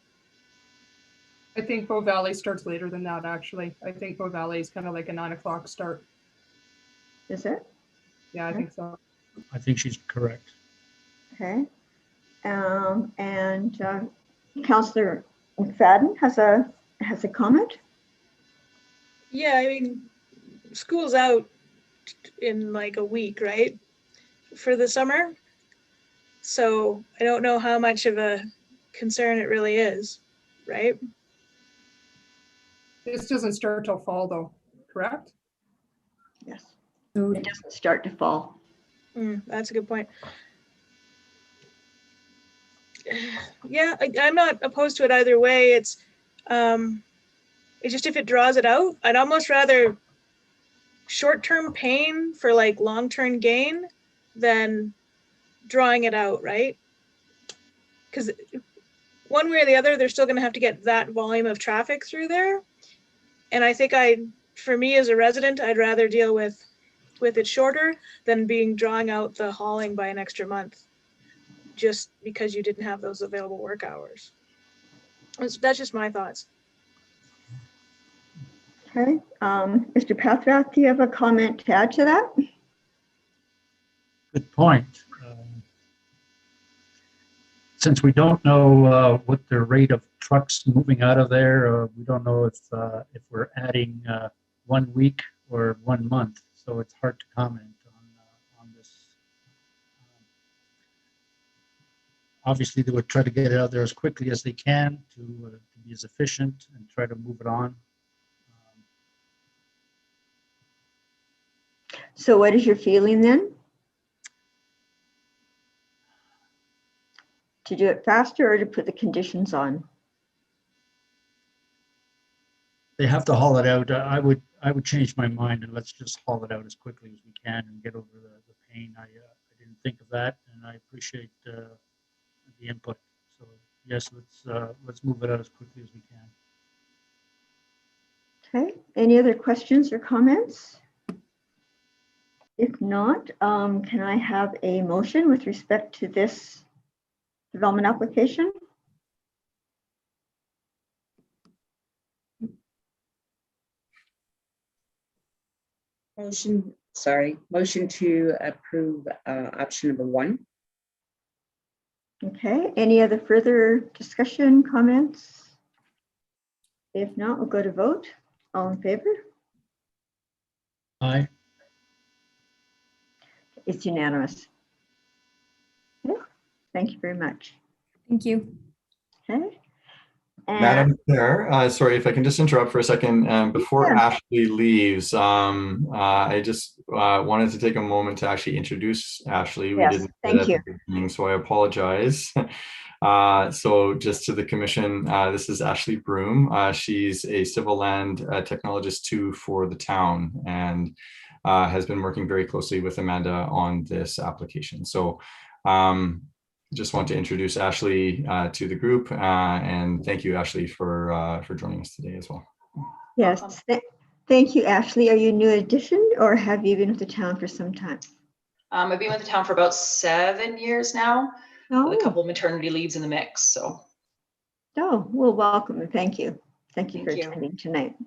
I think Bow Valley starts later than that, actually. I think Bow Valley is kind of like a 9 o'clock start. Is it? Yeah, I think so. I think she's correct. Okay. And Councillor McFadden has a comment. Yeah, I mean, school's out in like a week, right? For the summer. So I don't know how much of a concern it really is, right? This doesn't start till fall though, correct? Yes. So It doesn't start to fall. That's a good point. Yeah, I'm not opposed to it either way. It's just if it draws it out, I'd almost rather short-term pain for like long-term gain than drawing it out, right? Because one way or the other, they're still going to have to get that volume of traffic through there. And I think for me as a resident, I'd rather deal with it shorter than drawing out the hauling by an extra month, just because you didn't have those available work hours. That's just my thoughts. Okay. Mr. Pathrath, do you have a comment to add to that? Good point. Since we don't know what the rate of trucks moving out of there, we don't know if we're adding 1 week or 1 month, so it's hard to comment on this. Obviously, they would try to get it out there as quickly as they can to be as efficient and try to move it on. So what is your feeling then? To do it faster or to put the conditions on? They have to haul it out. I would change my mind and let's just haul it out as quickly as we can and get over the pain. I didn't think of that, and I appreciate the input. So yes, let's move it out as quickly as we can. Okay. Any other questions or comments? If not, can I have a motion with respect to this development application? Motion to approve option number 1. Okay, any other further discussion, comments? If not, we'll go to vote. All in favor? Aye. It's unanimous. Okay. Thank you very much. thank you. Okay. And Madam Chair, sorry if I can just interrupt for a second. Before Yeah. Ashley leaves, I just wanted to take a moment to actually introduce Ashley. We Yes, didn't thank at you. the beginning, so I apologize. So just to the commission, this is Ashley Broom. She's a civil land technologist 2 for the town and has been working very closely with Amanda on this application. So just want to introduce Ashley to the group, and thank you, Ashley, for joining us today as well. Yes, thank you, Ashley. Are you a new addition or have you been with the town for some time? I've been with the town for about 7 years now, with a couple of maternity leaves in the mix. So, well, welcome and thank you. Thank you Thank for you. attending tonight.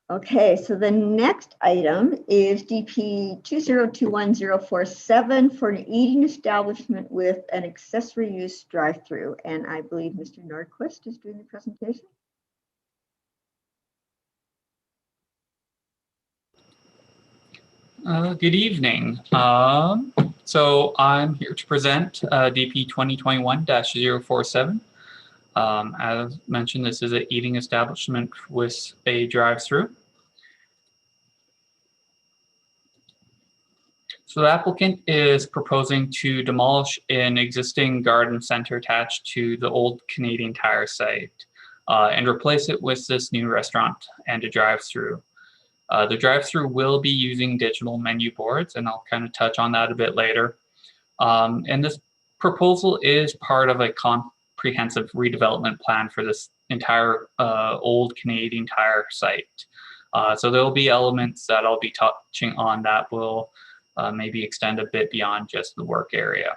Okay, so the next item is DP 2021047 for an eating establishment with an accessory use drive-through. And I believe Mr. Nordquist is doing the presentation. Good evening. So I'm here to present DP 2021-047. As mentioned, this is an eating establishment with a drive-through. So the applicant is proposing to demolish an existing garden center attached to the old Canadian Tire site and replace it with this new restaurant and a drive-through. The drive-through will be using digital menu boards, and I'll kind of touch on that a bit later. And this proposal is part of a comprehensive redevelopment plan for this entire old Canadian Tire site. So there'll be elements that I'll be touching on that will maybe extend a bit beyond just the work area.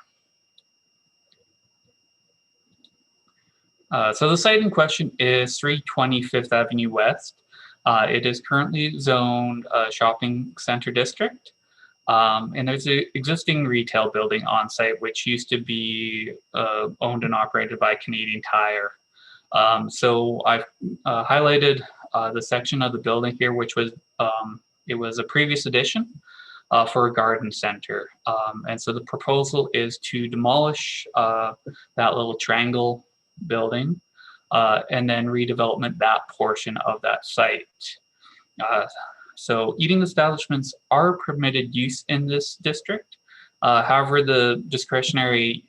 So the site in question is 320 Fifth Avenue West. It is currently zoned shopping center district. And there's an existing retail building on site, which used to be owned and operated by Canadian Tire. So I've highlighted the section of the building here, which was, it was a previous addition for a garden center. And so the proposal is to demolish that little triangle building and then redevelopment that portion of that site. So eating establishments are permitted use in this district. However, the discretionary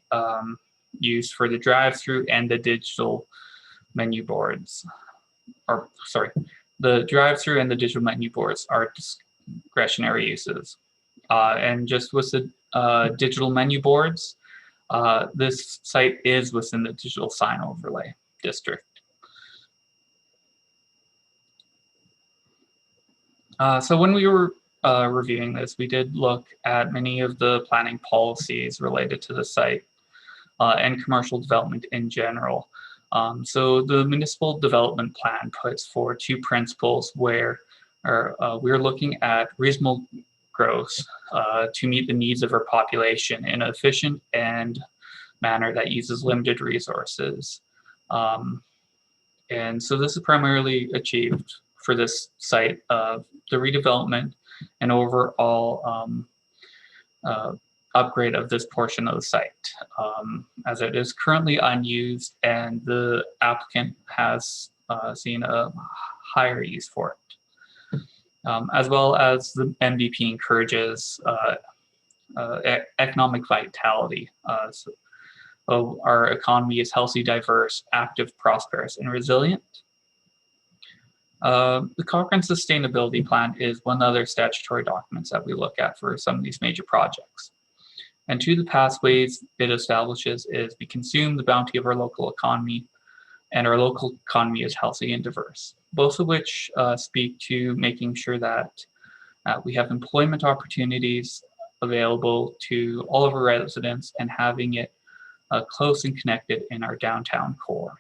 use for the drive-through and the digital menu boards, or sorry, the drive-through and the digital menu boards are discretionary uses. And just with the digital menu boards, this site is within the digital sign overlay district. So when we were reviewing this, we did look at many of the planning policies related to the site and commercial development in general. So the municipal development plan puts forward two principles where we're looking at reasonable growth to meet the needs of our population in an efficient and manner that uses limited resources. And so this is primarily achieved for this site of the redevelopment and overall upgrade of this portion of the site, as it is currently unused and the applicant has seen a higher use for it. As well as the MVP encourages economic vitality. So our economy is healthy, diverse, active, prosperous, and resilient. The Cochrane Sustainability Plan is one of the other statutory documents that we look at for some of these major projects. And two of the pathways it establishes is we consume the bounty of our local economy, and our local economy is healthy and diverse, both of which speak to making sure that we have employment opportunities available to all of our residents and having it close and connected in our downtown core.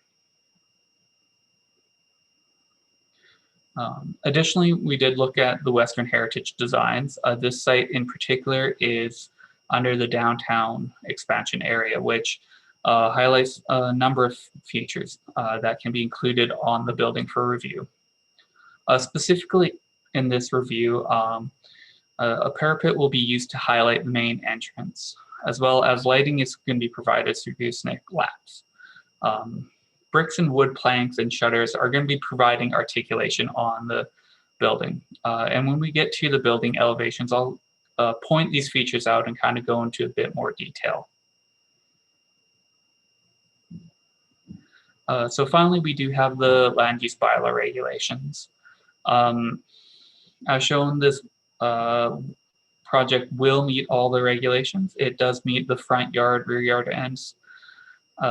Additionally, we did look at the Western Heritage designs. This site in particular is under the downtown expansion area, which highlights a number of features that can be included on the building for review. Specifically in this review, a parapet will be used to highlight the main entrance, as well as lighting is going to be provided through gooseneck lamps. Bricks and wood planks and shutters are going to be providing articulation on the building. And when we get to the building elevations, I'll point these features out and kind of go into a bit more detail. So finally, we do have the land use bylaw regulations. As shown, this project will meet all the regulations. It does meet the front yard, rear yard, and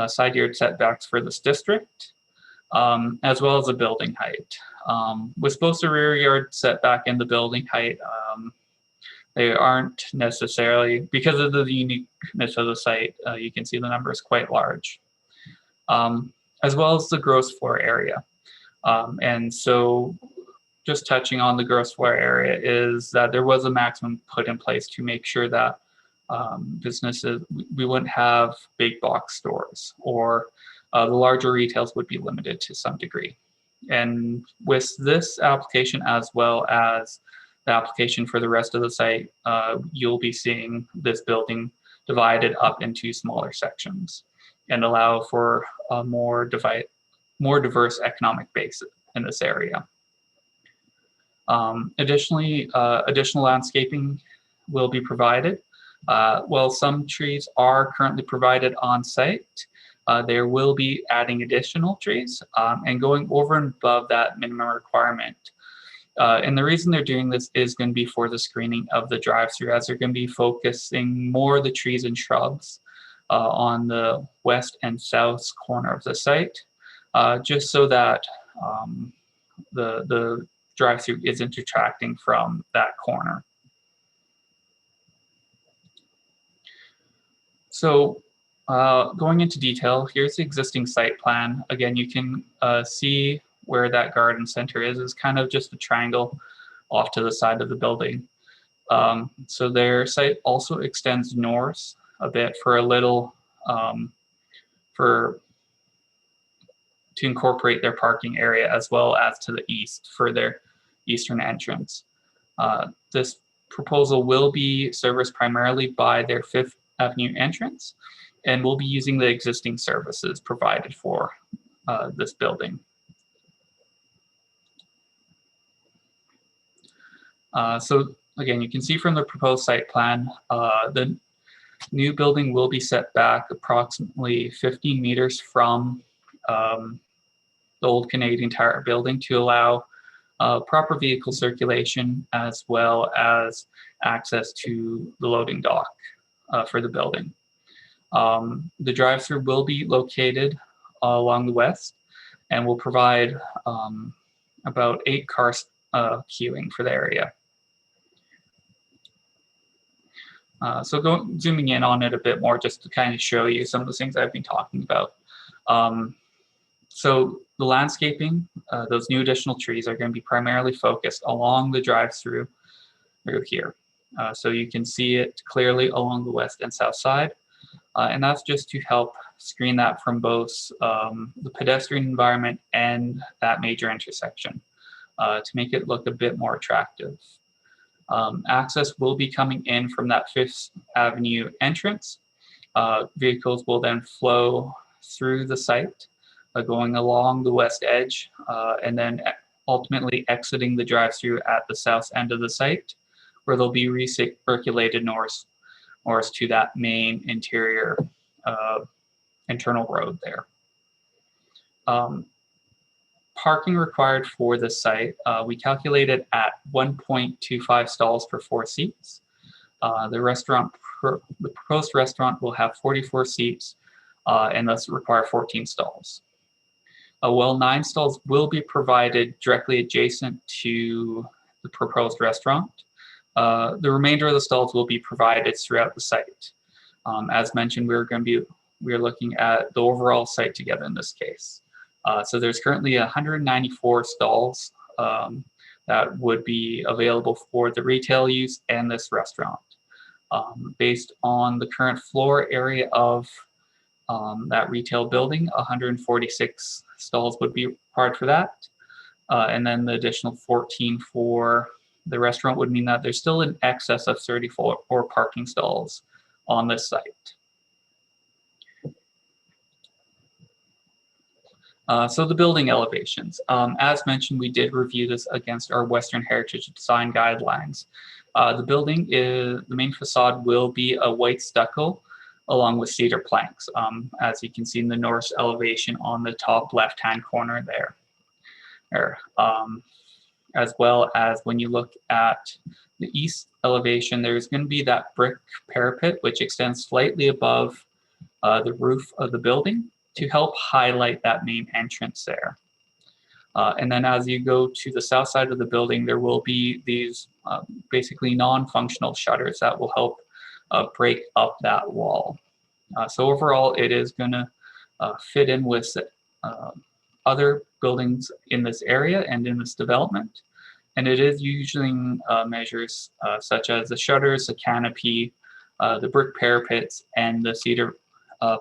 side yard setbacks for this district, as well as the building height. With both the rear yard setback and the building height, they aren't necessarily, because of the uniqueness of the site, you can see the number is quite large, as well as the gross floor area. And so just touching on the gross floor area is that there was a maximum put in place to make sure that businesses, we wouldn't have big box stores, or the larger retails would be limited to some degree. And with this application, as well as the application for the rest of the site, you'll be seeing this building divided up into smaller sections and allow for a more diverse economic base in this area. Additionally, additional landscaping will be provided. While some trees are currently provided on site, there will be adding additional trees and going over and above that minimum requirement. And the reason they're doing this is going to be for the screening of the drive-through, as they're going to be focusing more the trees and shrubs on the west and south corner of the site, just so that the drive-through isn't detracting from that corner. So going into detail, here's the existing site plan. Again, you can see where that garden center is kind of just a triangle off to the side of the building. So their site also extends north a bit for a little, to incorporate their parking area, as well as to the east for their eastern entrance. This proposal will be serviced primarily by their Fifth Avenue entrance, and we'll be using the existing services provided for this building. So again, you can see from the proposed site plan, the new building will be set back approximately 15 meters from the old Canadian Tire building to allow proper vehicle circulation, as well as access to the loading dock for the building. The drive-through will be located along the west and will provide about 8 cars queuing for the area. So zooming in on it a bit more, just to kind of show you some of the things I've been talking about. So the landscaping, those new additional trees are going to be primarily focused along the drive-through here. So you can see it clearly along the west and south side. And that's just to help screen that from both the pedestrian environment and that major intersection to make it look a bit more attractive. Access will be coming in from that Fifth Avenue entrance. Vehicles will then flow through the site, going along the west edge, and then ultimately exiting the drive-through at the south end of the site, where they'll be recirculated north to that main interior internal road there. Parking required for the site, we calculated at 1.25 stalls per 4 seats. The proposed restaurant will have 44 seats and thus require 14 stalls. Well, 9 stalls will be provided directly adjacent to the proposed restaurant. The remainder of the stalls will be provided throughout the site. As mentioned, we're looking at the overall site together in this case. So there's currently 194 stalls that would be available for the retail use and this restaurant. Based on the current floor area of that retail building, 146 stalls would be required for that. And then the additional 14 for the restaurant would mean that there's still an excess of 34 parking stalls on this site. So the building elevations. As mentioned, we did review this against our Western Heritage Design Guidelines. The main facade will be a white stucco along with cedar planks, as you can see in the north elevation on the top left-hand corner there. As well as when you look at the east elevation, there's going to be that brick parapet which extends slightly above the roof of the building to help highlight that main entrance there. And then as you go to the south side of the building, there will be these basically non-functional shutters that will help break up that wall. So overall, it is going to fit in with other buildings in this area and in this development. And it is using measures such as the shutters, the canopy, the brick parapets, and the cedar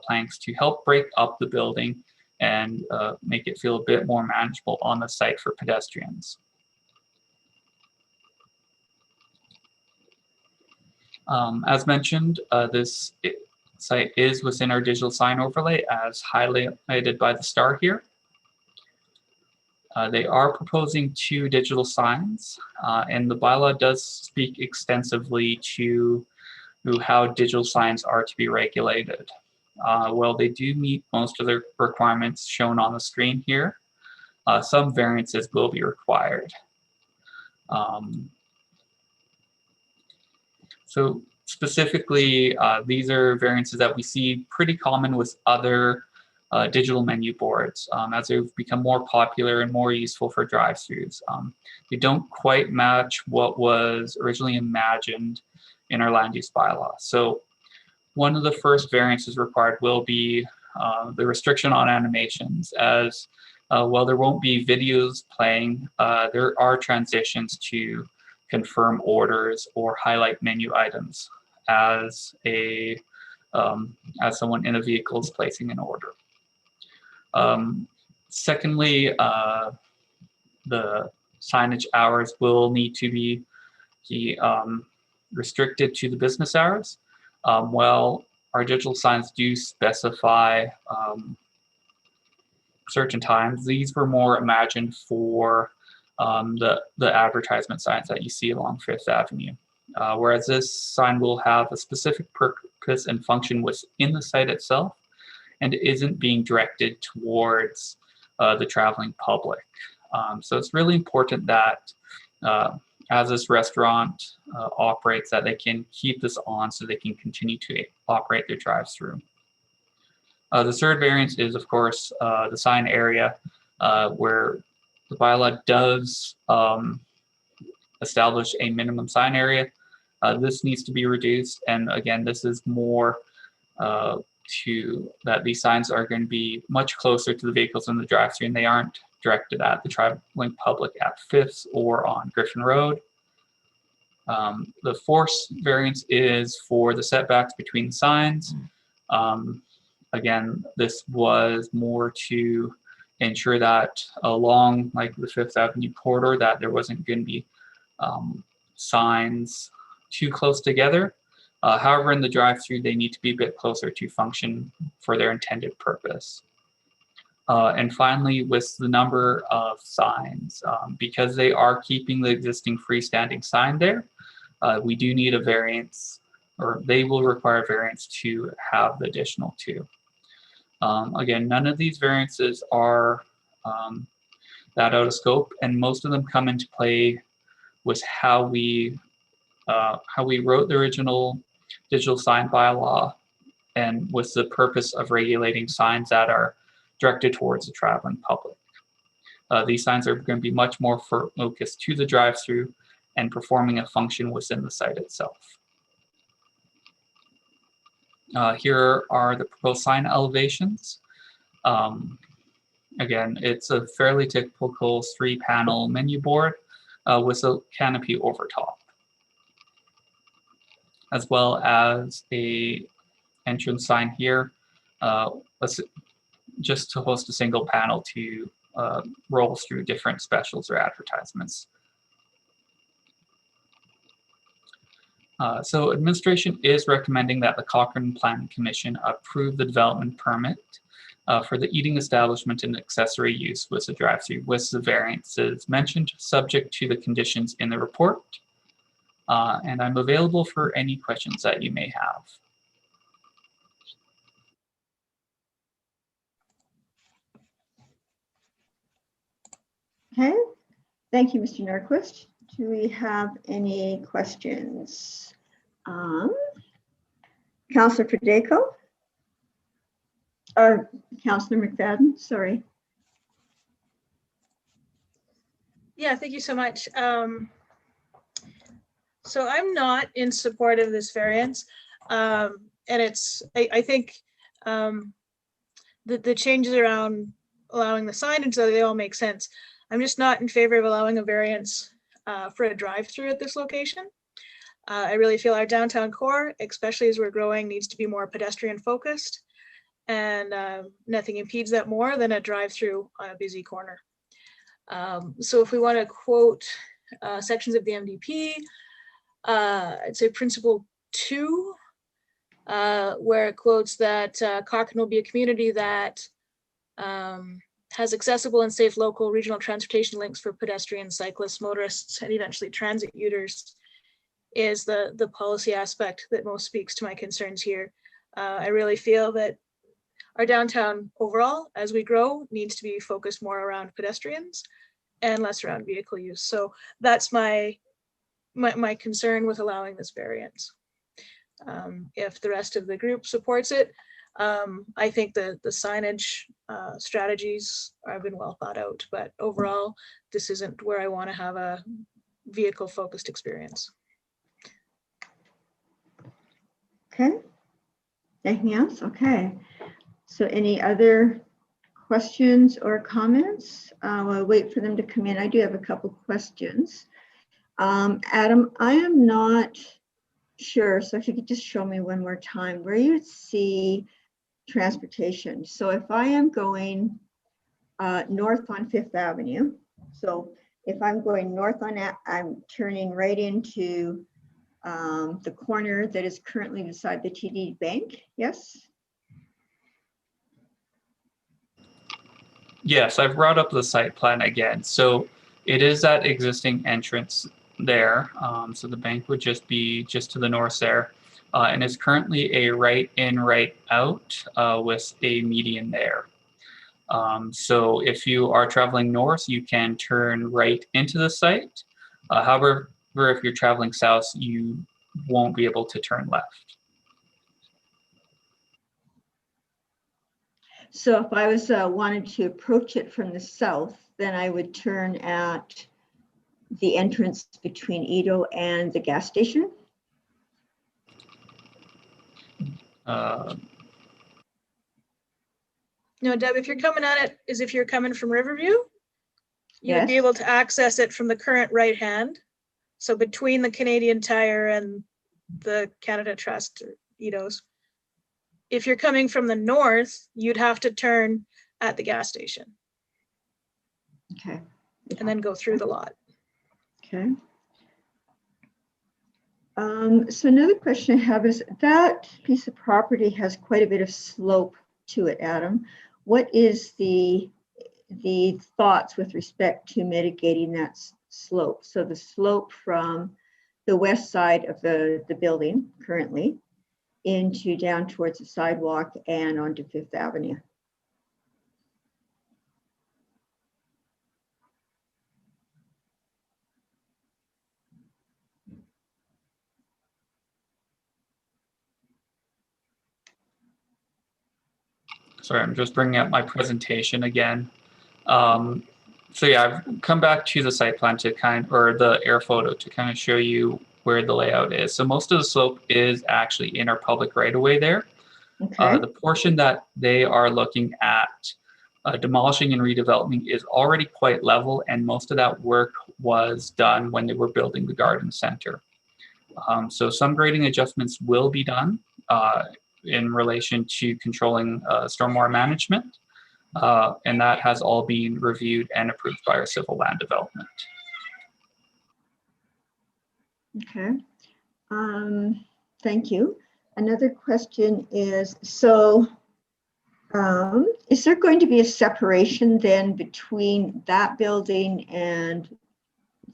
planks to help break up the building and make it feel a bit more manageable on the site for pedestrians. As mentioned, this site is within our digital sign overlay as highlighted by the star here. They are proposing 2 digital signs, and the bylaw does speak extensively to how digital signs are to be regulated. Well, they do meet most of the requirements shown on the screen here. Some variances will be required. So specifically, these are variances that we see pretty common with other digital menu boards as they've become more popular and more useful for drive-thrus. They don't quite match what was originally imagined in our land use bylaw. So one of the first variances required will be the restriction on animations, as while there won't be videos playing, there are transitions to confirm orders or highlight menu items as someone in a vehicle is placing an order. Secondly, the signage hours will need to be restricted to the business hours. Well, our digital signs do specify certain times. These were more imagined for the advertisement signs that you see along Fifth Avenue. Whereas this sign will have a specific purpose and function within the site itself and isn't being directed towards the traveling public. So it's really important that as this restaurant operates, that they can keep this on so they can continue to operate their drive-through. The third variance is, of course, the sign area, where the bylaw does establish a minimum sign area. This needs to be reduced, and again, this is more to that these signs are going to be much closer to the vehicles in the drive-thru, and they aren't directed at the traveling public at Fifth or on Griffin Road. The fourth variance is for the setbacks between the signs. Again, this was more to ensure that along like the Fifth Avenue corridor that there wasn't going to be signs too close together. However, in the drive-thru, they need to be a bit closer to function for their intended purpose. And finally, with the number of signs, because they are keeping the existing freestanding sign there, we do need a variance, or they will require a variance to have the additional 2. Again, none of these variances are that out of scope, and most of them come into play with how we wrote the original digital sign bylaw, and with the purpose of regulating signs that are directed towards the traveling public. These signs are going to be much more focused to the drive-through and performing a function within the site itself. Here are the proposed sign elevations. Again, it's a fairly typical 3-panel menu board with a canopy over top, as well as a entrance sign here, just to host a single panel to roll through different specials or advertisements. So administration is recommending that the Cochrane Planning Commission approve the development permit for the eating establishment and accessory use with the drive-through with the variances mentioned, subject to the conditions in the report. And I'm available for any questions that you may have. Okay, thank you, Mr. Norquist. Do we have any questions? Councillor Federico? Or Councillor McFadden, sorry. Yeah, thank you so much. So I'm not in support of this variance. And I think the changes around allowing the signage, so they all make sense. I'm just not in favor of allowing a variance for a drive-through at this location. I really feel our downtown core, especially as we're growing, needs to be more pedestrian focused, and nothing impedes that more than a drive-through on a busy corner. So if we want to quote sections of the MDP, I'd say principle 2, where it quotes that Cochrane will be a community that has accessible and safe local regional transportation links for pedestrians, cyclists, motorists, and eventually transit users, is the policy aspect that most speaks to my concerns here. I really feel that our downtown overall, as we grow, needs to be focused more around pedestrians and less around vehicle use. So that's my concern with allowing this variance. If the rest of the group supports it, I think the signage strategies have been well thought out, but overall, this isn't where I want to have a vehicle-focused experience. Okay. Anything else? Okay. So any other questions or comments? We'll wait for them to come in. I do have a couple questions. Adam, I am not sure, so if you could just show me one more time where you see transportation. So if I am going north on Fifth Avenue, so if I'm going north on that, I'm turning right into the corner that is currently beside the TD Bank, yes? Yes, I've brought up the site plan again. So it is that existing entrance there. So the bank would just be just to the north there. And it's currently a right in, right out with a median there. So if you are traveling north, you can turn right into the site. However, if you're traveling south, you won't be able to turn left. So if I was wanted to approach it from the south, then I would turn at the entrance between Edo and the gas station? No, Deb, if you're coming at it, if you're coming from Riverview, you would be able to access it from the current right hand. So between the Canadian Tire and the Canada Trust or Edo's. If you're coming from the north, you'd have to turn at the gas station. Okay. And then go through the lot. Okay. So another question I have is that piece of property has quite a bit of slope to it, Adam. What is the thoughts with respect to mitigating that slope? So the slope from the west side of the building currently into down towards the sidewalk and onto Fifth Avenue. Sorry, I'm just bringing up my presentation again. So yeah, I've come back to the site plan to or the air photo to kind of show you where the layout is. So most of the slope is actually in our public right of way there. Okay. The portion that they are looking at demolishing and redeveloping is already quite level, and most of that work was done when they were building the garden center. So some grading adjustments will be done in relation to controlling stormwater management. And that has all been reviewed and approved by our civil land development. Okay. Thank you. Another question is, so is there going to be a separation then between that building and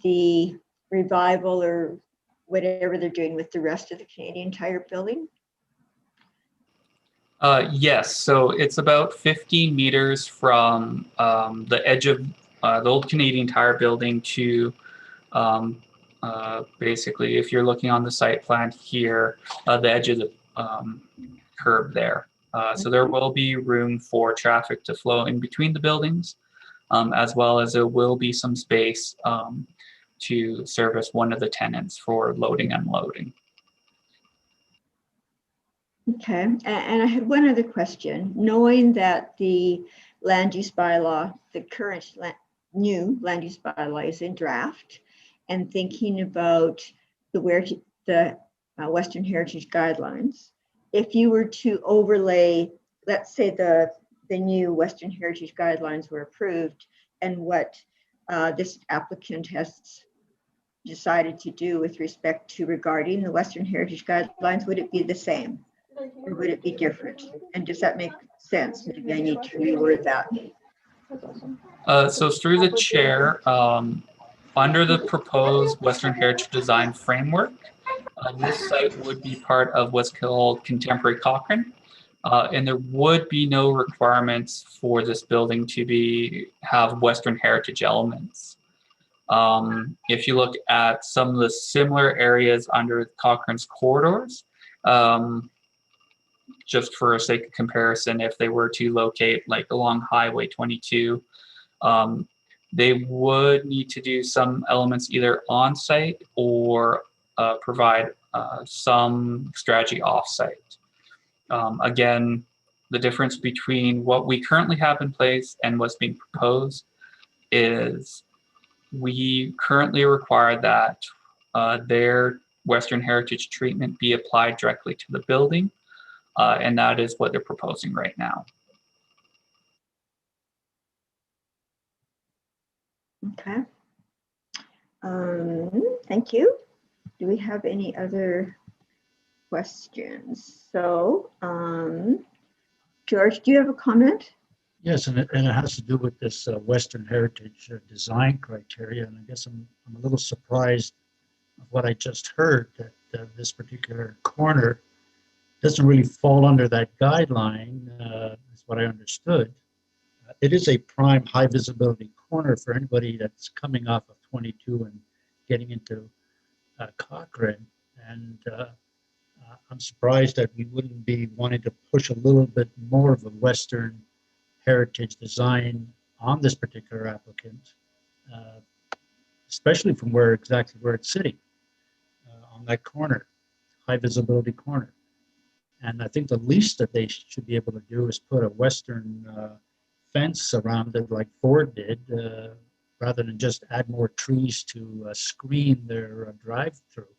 the revival or whatever they're doing with the rest of the Canadian Tire building? Yes, so it's about 15 meters from the edge of the old Canadian Tire building to basically, if you're looking on the site plan here, the edge of the curb there. So there will be room for traffic to flow in between the buildings, as well as there will be some space to service one of the tenants for loading and unloading. Okay, and I had one other question. Knowing that the land use bylaw, the current new land use bylaw is in draft, and thinking about the Western Heritage Guidelines, if you were to overlay, let's say the new Western Heritage Guidelines were approved, and what this applicant has decided to do with respect to regarding the Western Heritage Guidelines, would it be the same? Or would it be different? And does that make sense? Maybe I need to reword that. So through the chair, under the proposed Western Heritage Design Framework, this site would be part of what's called Contemporary Cochrane. And there would be no requirements for this building to have Western Heritage elements. If you look at some of the similar areas under Cochrane's corridors, just for a sake of comparison, if they were to locate like along Highway 22, they would need to do some elements either on site or provide some strategy off site. Again, the difference between what we currently have in place and what's being proposed is we currently require that their Western heritage treatment be applied directly to the building, and that is what they're proposing right now. Okay. Thank you. Do we have any other questions? So, George, do you have a comment? Yes, and it has to do with this Western heritage design criteria. And I guess I'm a little surprised of what I just heard, that this particular corner doesn't really fall under that guideline, is what I understood. It is a prime high visibility corner for anybody that's coming off of 22 and getting into Cochrane. And I'm surprised that we wouldn't be wanting to push a little bit more of a Western heritage design on this particular applicant, especially from exactly where it's sitting, on that corner, high visibility corner. And I think the least that they should be able to do is put a Western fence around it like Ford did, rather than just add more trees to screen their drive-through.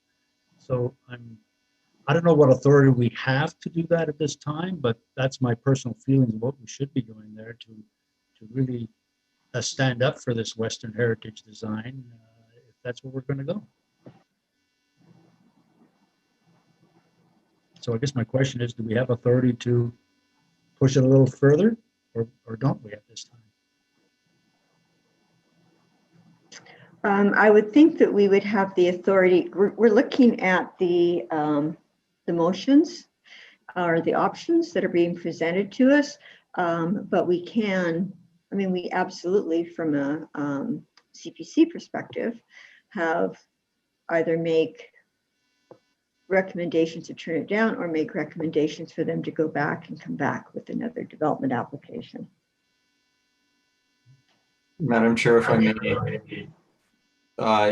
So I don't know what authority we have to do that at this time, but that's my personal feeling of what we should be doing there to really stand up for this Western heritage design, if that's where we're going to go. So I guess my question is, do we have authority to push it a little further, or don't we at this time? I would think that we would have the authority. We're looking at the motions or the options that are being presented to us, but we can, I mean, we absolutely, from a CPC perspective, have either make recommendations to turn it down or make recommendations for them to go back and come back with another development application. Madam Chair, if I may,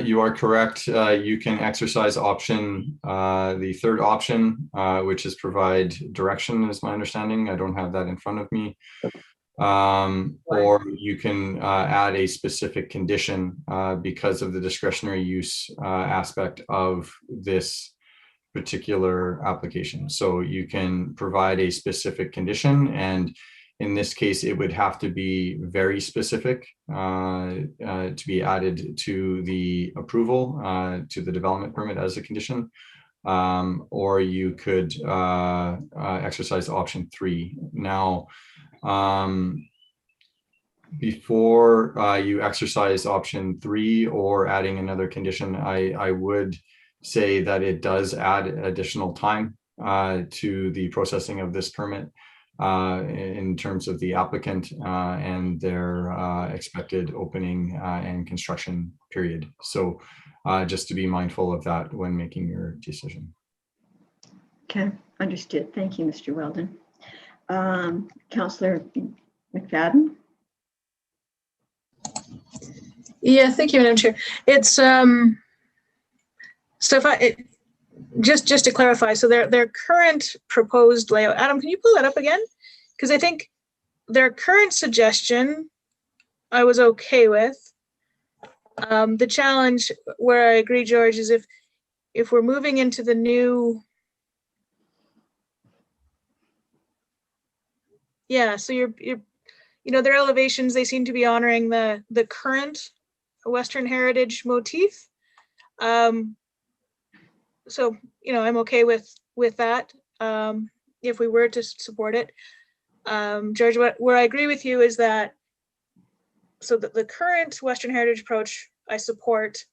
you are correct. You can exercise option, the third option, which is provide direction, is my understanding. I don't have that in front of me. Or you can add a specific condition because of the discretionary use aspect of this particular application. So you can provide a specific condition, and in this case, it would have to be very specific to be added to the approval, to the development permit as a condition. Or you could exercise option 3. Now, before you exercise option 3 or adding another condition, I would say that it does add additional time to the processing of this permit in terms of the applicant and their expected opening and construction period. So just to be mindful of that when making your decision. Okay, understood. Thank you, Mr. Weldon. Councillor McFadden? Yeah, thank you, Madam Chair. It's so just to clarify, so their current proposed layout. Adam, can you pull that up again? Because I think their current suggestion I was okay with. The challenge where I agree, George, is if we're moving into the new. Yeah, so you're their elevations, they seem to be honoring the current Western heritage motif. So, I'm okay with that if we were to support it. George, where I agree with you is that, so the current Western heritage approach I support.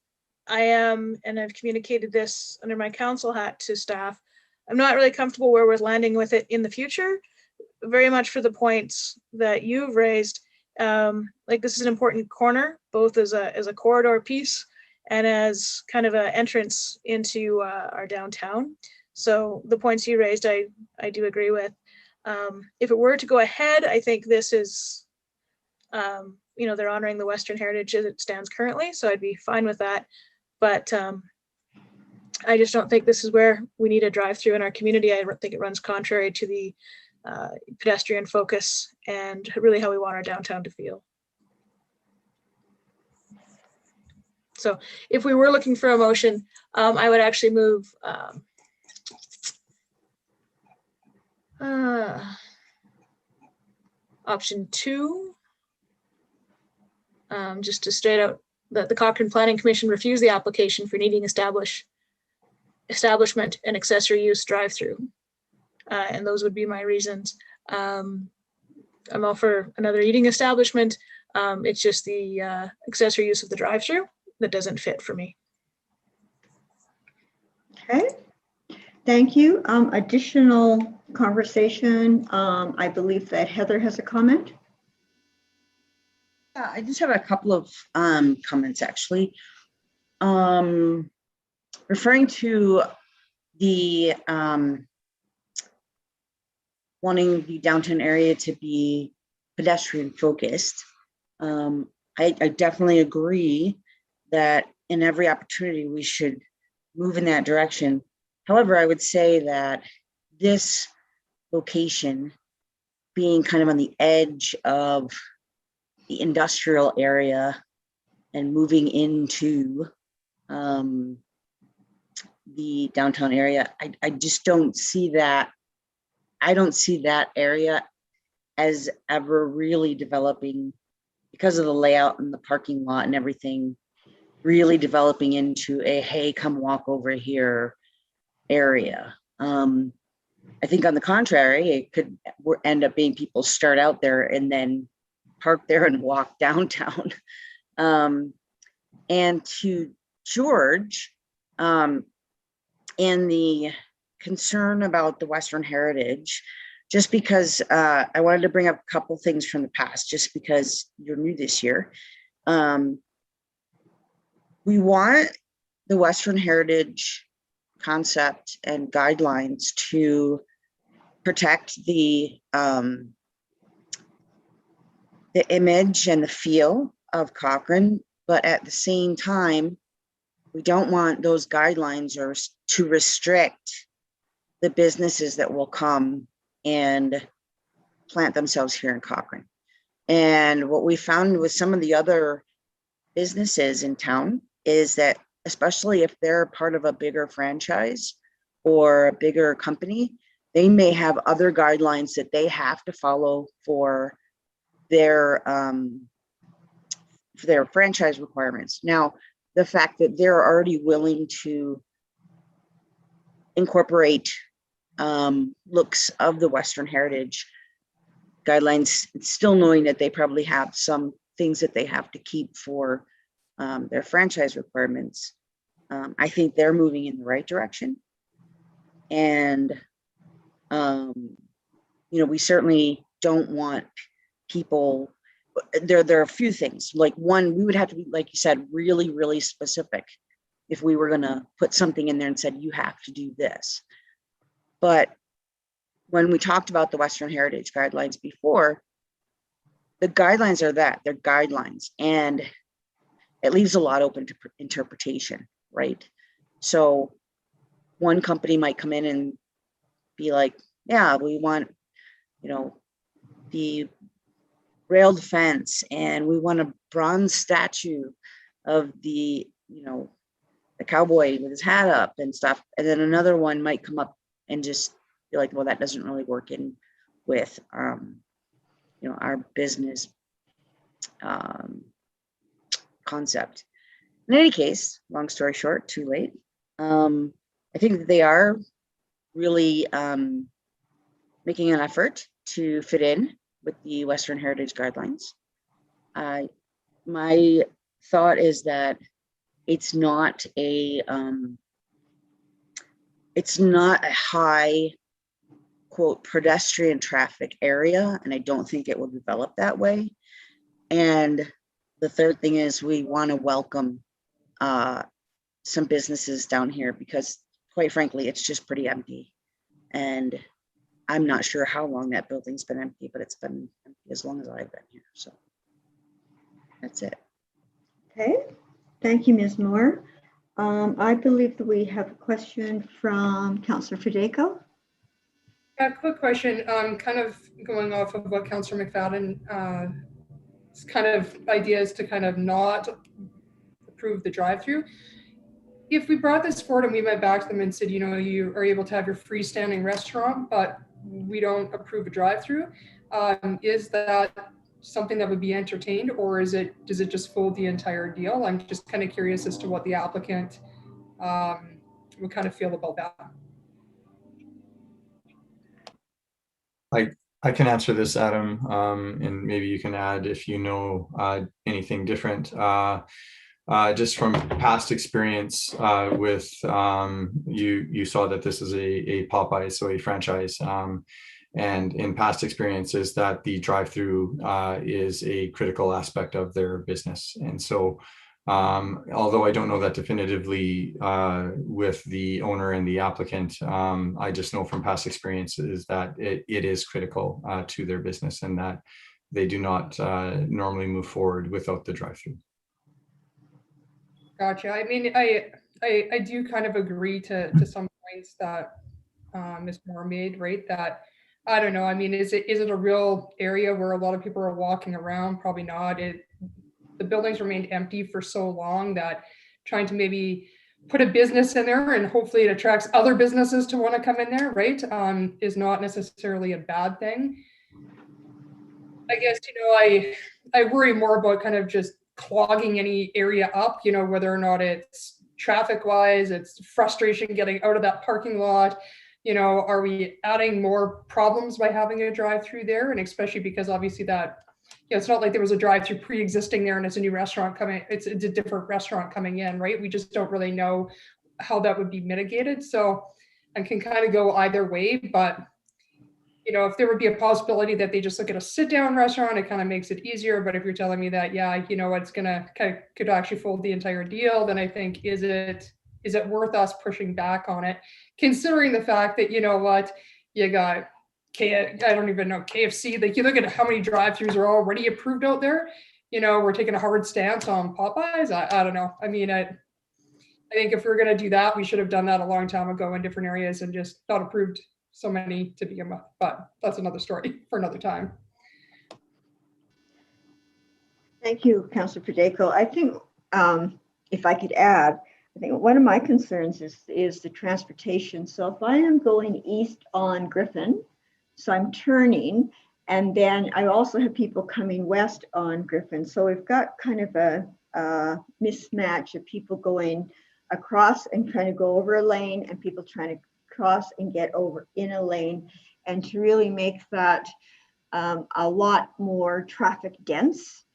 I am, and I've communicated this under my council hat to staff, I'm not really comfortable where we're landing with it in the future, very much for the points that you've raised. Like this is an important corner, both as a corridor piece and as kind of an entrance into our downtown. So the points you raised, I do agree with. If it were to go ahead, I think this is, you know, they're honoring the Western heritage as it stands currently, so I'd be fine with that. But I just don't think this is where we need a drive-through in our community. I think it runs contrary to the pedestrian focus and really how we want our downtown to feel. So if we were looking for a motion, I would actually move option 2, just to straight out that the Cochrane Planning Commission refuse the application for needing establishment and accessory use drive-through. And those would be my reasons. I'm all for another eating establishment. It's just the accessory use of the drive-through that doesn't fit for me. Okay, thank you. Additional conversation. I believe that Heather has a comment. Yeah, I just have a couple of comments actually. Referring to the wanting the downtown area to be pedestrian focused. I definitely agree that in every opportunity we should move in that direction. However, I would say that this location being kind of on the edge of the industrial area and moving into the downtown area, I just don't see that. I don't see that area as ever really developing because of the layout and the parking lot and everything, really developing into a, hey, come walk over here area. I think on the contrary, it could end up being people start out there and then park there and walk downtown. And to George, and the concern about the Western heritage, just because I wanted to bring up a couple things from the past, just because you're new this year. We want the Western heritage concept and guidelines to protect the image and the feel of Cochrane, but at the same time, we don't want those guidelines or to restrict the businesses that will come and plant themselves here in Cochrane. And what we found with some of the other businesses in town is that, especially if they're part of a bigger franchise or a bigger company, they may have other guidelines that they have to follow for their franchise requirements. Now, the fact that they're already willing to incorporate looks of the Western heritage guidelines, still knowing that they probably have some things that they have to keep for their franchise requirements. I think they're moving in the right direction. And, you know, we certainly don't want people, there are a few things. Like one, we would have to be, like you said, really, really specific if we were gonna put something in there and said, you have to do this. But when we talked about the Western heritage guidelines before, the guidelines are that, they're guidelines, and it leaves a lot open to interpretation, right? So one company might come in and be like, yeah, we want, you know, the railed fence, and we want a bronze statue of the, you know, the cowboy with his hat up and stuff. And then another one might come up and just be like, well, that doesn't really work in with, you know, our business concept. In any case, long story short, too late. I think that they are really making an effort to fit in with the Western heritage guidelines. My thought is that it's not a high, quote, pedestrian traffic area, and I don't think it will develop that way. And the third thing is we want to welcome some businesses down here because quite frankly, it's just pretty empty. And I'm not sure how long that building's been empty, but it's been empty as long as I've been here. So that's it. Okay, thank you, Ms. Moore. I believe that we have a question from Councillor Fideko. A quick question, kind of going off of what Councillor McFadden kind of ideas to kind of not approve the drive-through. If we brought this forward and we went back to them and said, you know, you are able to have your freestanding restaurant, but we don't approve a drive-through, is that something that would be entertained, or does it just fold the entire deal? I'm just kind of curious as to what the applicant would kind of feel about that. I can answer this, Adam, and maybe you can add if you know anything different. Just from past experience with you saw that this is a Popeye, so a franchise. And in past experiences that the drive-through is a critical aspect of their business. And so although I don't know that definitively with the owner and the applicant, I just know from past experiences that it is critical to their business and that they do not normally move forward without the drive-through. Gotcha. I mean, I do kind of agree to some points that Ms. Moore made, right? That, I don't know, I mean, is it a real area where a lot of people are walking around? Probably not. The buildings remained empty for so long that trying to maybe put a business in there and hopefully it attracts other businesses to want to come in there, right? Is not necessarily a bad thing. I guess, you know, I worry more about kind of just clogging any area up, you know, whether or not it's traffic wise, it's frustration getting out of that parking lot. You know, are we adding more problems by having a drive-through there? And especially because obviously that, you know, it's not like there was a drive-through pre-existing there and it's a new restaurant coming, it's a different restaurant coming in, right? We just don't really know how that would be mitigated. So I can kind of go either way, but you know, if there would be a possibility that they just look at a sit-down restaurant, it kind of makes it easier. But if you're telling me that, yeah, you know, it's gonna kind of could actually fold the entire deal, then I think is it worth us pushing back on it, considering the fact that, you know what, you got I don't even know, KFC. Like you look at how many drive-throughs are already approved out there. You know, we're taking a hard stance on Popeyes. I don't know. I mean, I think if we're gonna do that, we should have done that a long time ago in different areas and just not approved so many to begin with, but that's another story for another time. Thank you, Councillor Fideko. I think if I could add, I think one of my concerns is the transportation. So if I am going east on Griffin, so I'm turning, and then I also have people coming west on Griffin. So we've got kind of a mismatch of people going across and trying to go over a lane and people trying to cross and get over in a lane, and to really make that a lot more traffic dense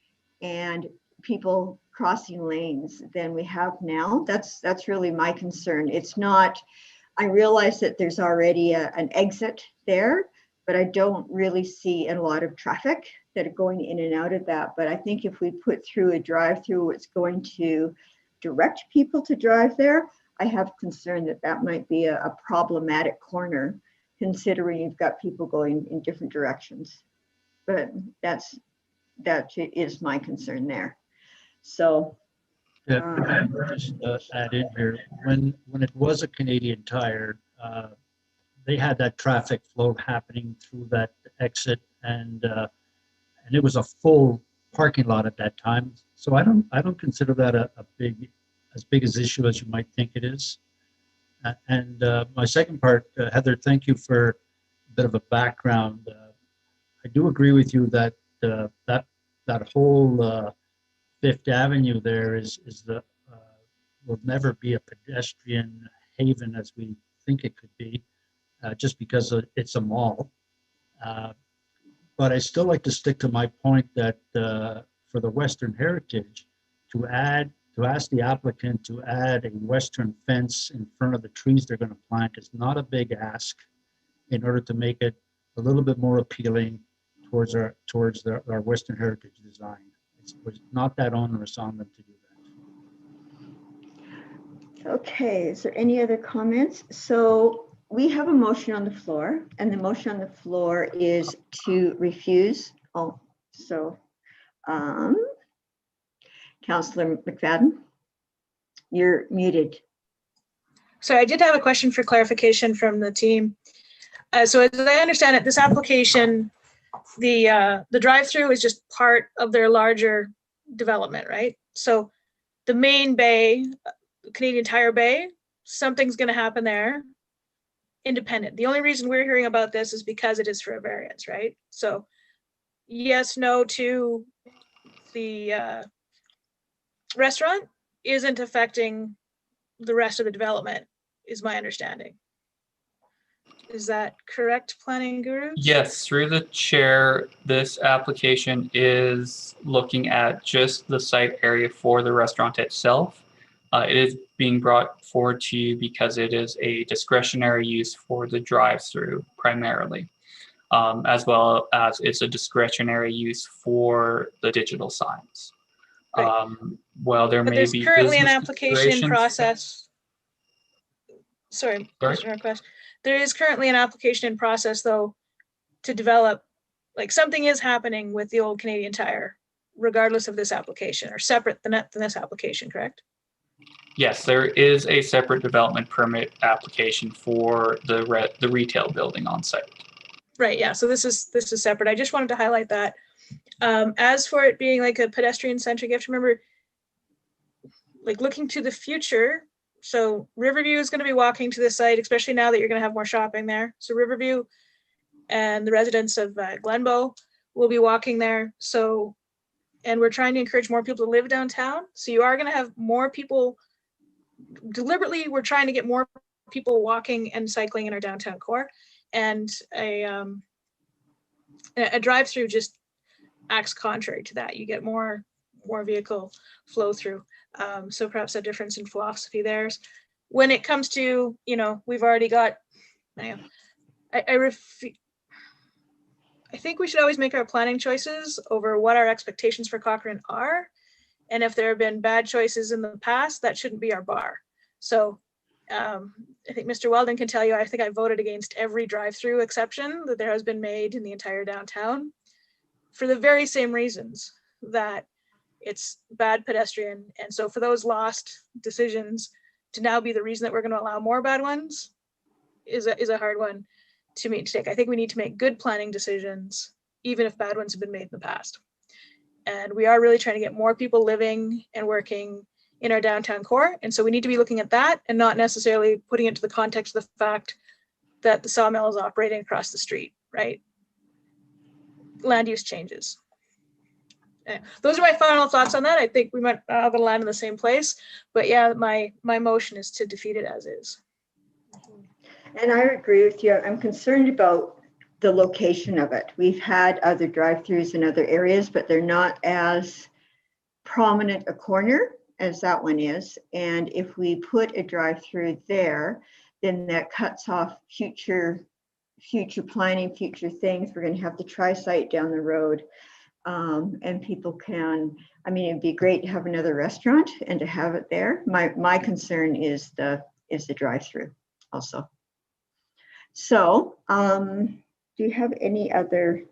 and people crossing lanes than we have now. That's really my concern. It's not, I realize that there's already an exit there, but I don't really see a lot of traffic that are going in and out of that. But I think if we put through a drive-through, it's going to direct people to drive there. I have concern that that might be a problematic corner, considering you've got people going in different directions. But that is my concern there. So just add in here, when it was a Canadian Tire, they had that traffic flow happening through that exit, and it was a full parking lot at that time. So I don't consider that as big as issue as you might think it is. And my second part, Heather, thank you for a bit of a background. I do agree with you that that whole Fifth Avenue there will never be a pedestrian haven as we think it could be, just because it's a mall. But I still like to stick to my point that for the Western Heritage, to ask the applicant to add a western fence in front of the trees they're going to plant is not a big ask, in order to make it a little bit more appealing towards our Western Heritage design. was not that onerous on them to do that. Okay, is there any other comments? So we have a motion on the floor, and the motion on the floor is to refuse. Oh, so Councillor McFadden, you're muted. So I did have a question for clarification from the team. So as I understand it, this application, the drive-through is just part of their larger development, right? So the main bay, Canadian Tire Bay, something's going to happen there independent. The only reason we're hearing about this is because it is for a variance, right? So yes, no to the restaurant isn't affecting the rest of the development, is my understanding. Is that correct, Planning Guru? Yes, through the chair, this application is looking at just the site area for the restaurant itself. It is being brought forward to you because it is a discretionary use for the drive-through primarily, as well as it's a discretionary use for the digital signs. Right. Well, there But may there's be currently an business application in considerations. process. Sorry, Commissioner Request. There is currently an application in process, though, to develop, like something is happening with the old Canadian Tire, regardless of this application, or separate than this application, correct? Yes, there is a separate development permit application for the retail building on site. Right, yeah, so this is separate. I just wanted to highlight that. As for it being like a pedestrian centric, you have to remember, like looking to the future, so Riverview is going to be walking to this site, especially now that you're going to have more shopping there. So Riverview and the residents of Glenbow will be walking there. So, and we're trying to encourage more people to live downtown. So you are going to have more people. Deliberately, we're trying to get more people walking and cycling in our downtown core, and a drive-through just acts contrary to that. You get more vehicle flow through. So perhaps a difference in philosophy there. When it comes to, we've already got, I think we should always make our planning choices over what our expectations for Cochrane are. And if there have been bad choices in the past, that shouldn't be our bar. So I think Mr. Weldon can tell you, I think I voted against every drive-through exception that there has been made in the entire downtown for the very same reasons, that it's bad pedestrian. And so for those lost decisions to now be the reason that we're going to allow more bad ones is a hard one to me to take. I think we need to make good planning decisions, even if bad ones have been made in the past. And we are really trying to get more people living and working in our downtown core. And so we need to be looking at that and not necessarily putting it into the context of the fact that the sawmill is operating across the street, right? Land use changes. Those are my final thoughts on that. I think we might have to land in the same place, but yeah, my motion is to defeat it as is. And I agree with you. I'm concerned about the location of it. We've had other drive-throughs in other areas, but they're not as prominent a corner as that one is. And if we put a drive-through there, then that cuts off future planning, future things. We're going to have the tri-site down the road. And people can, it'd be great to have another restaurant and to have it there. My concern is the drive-through also. So, do you have any other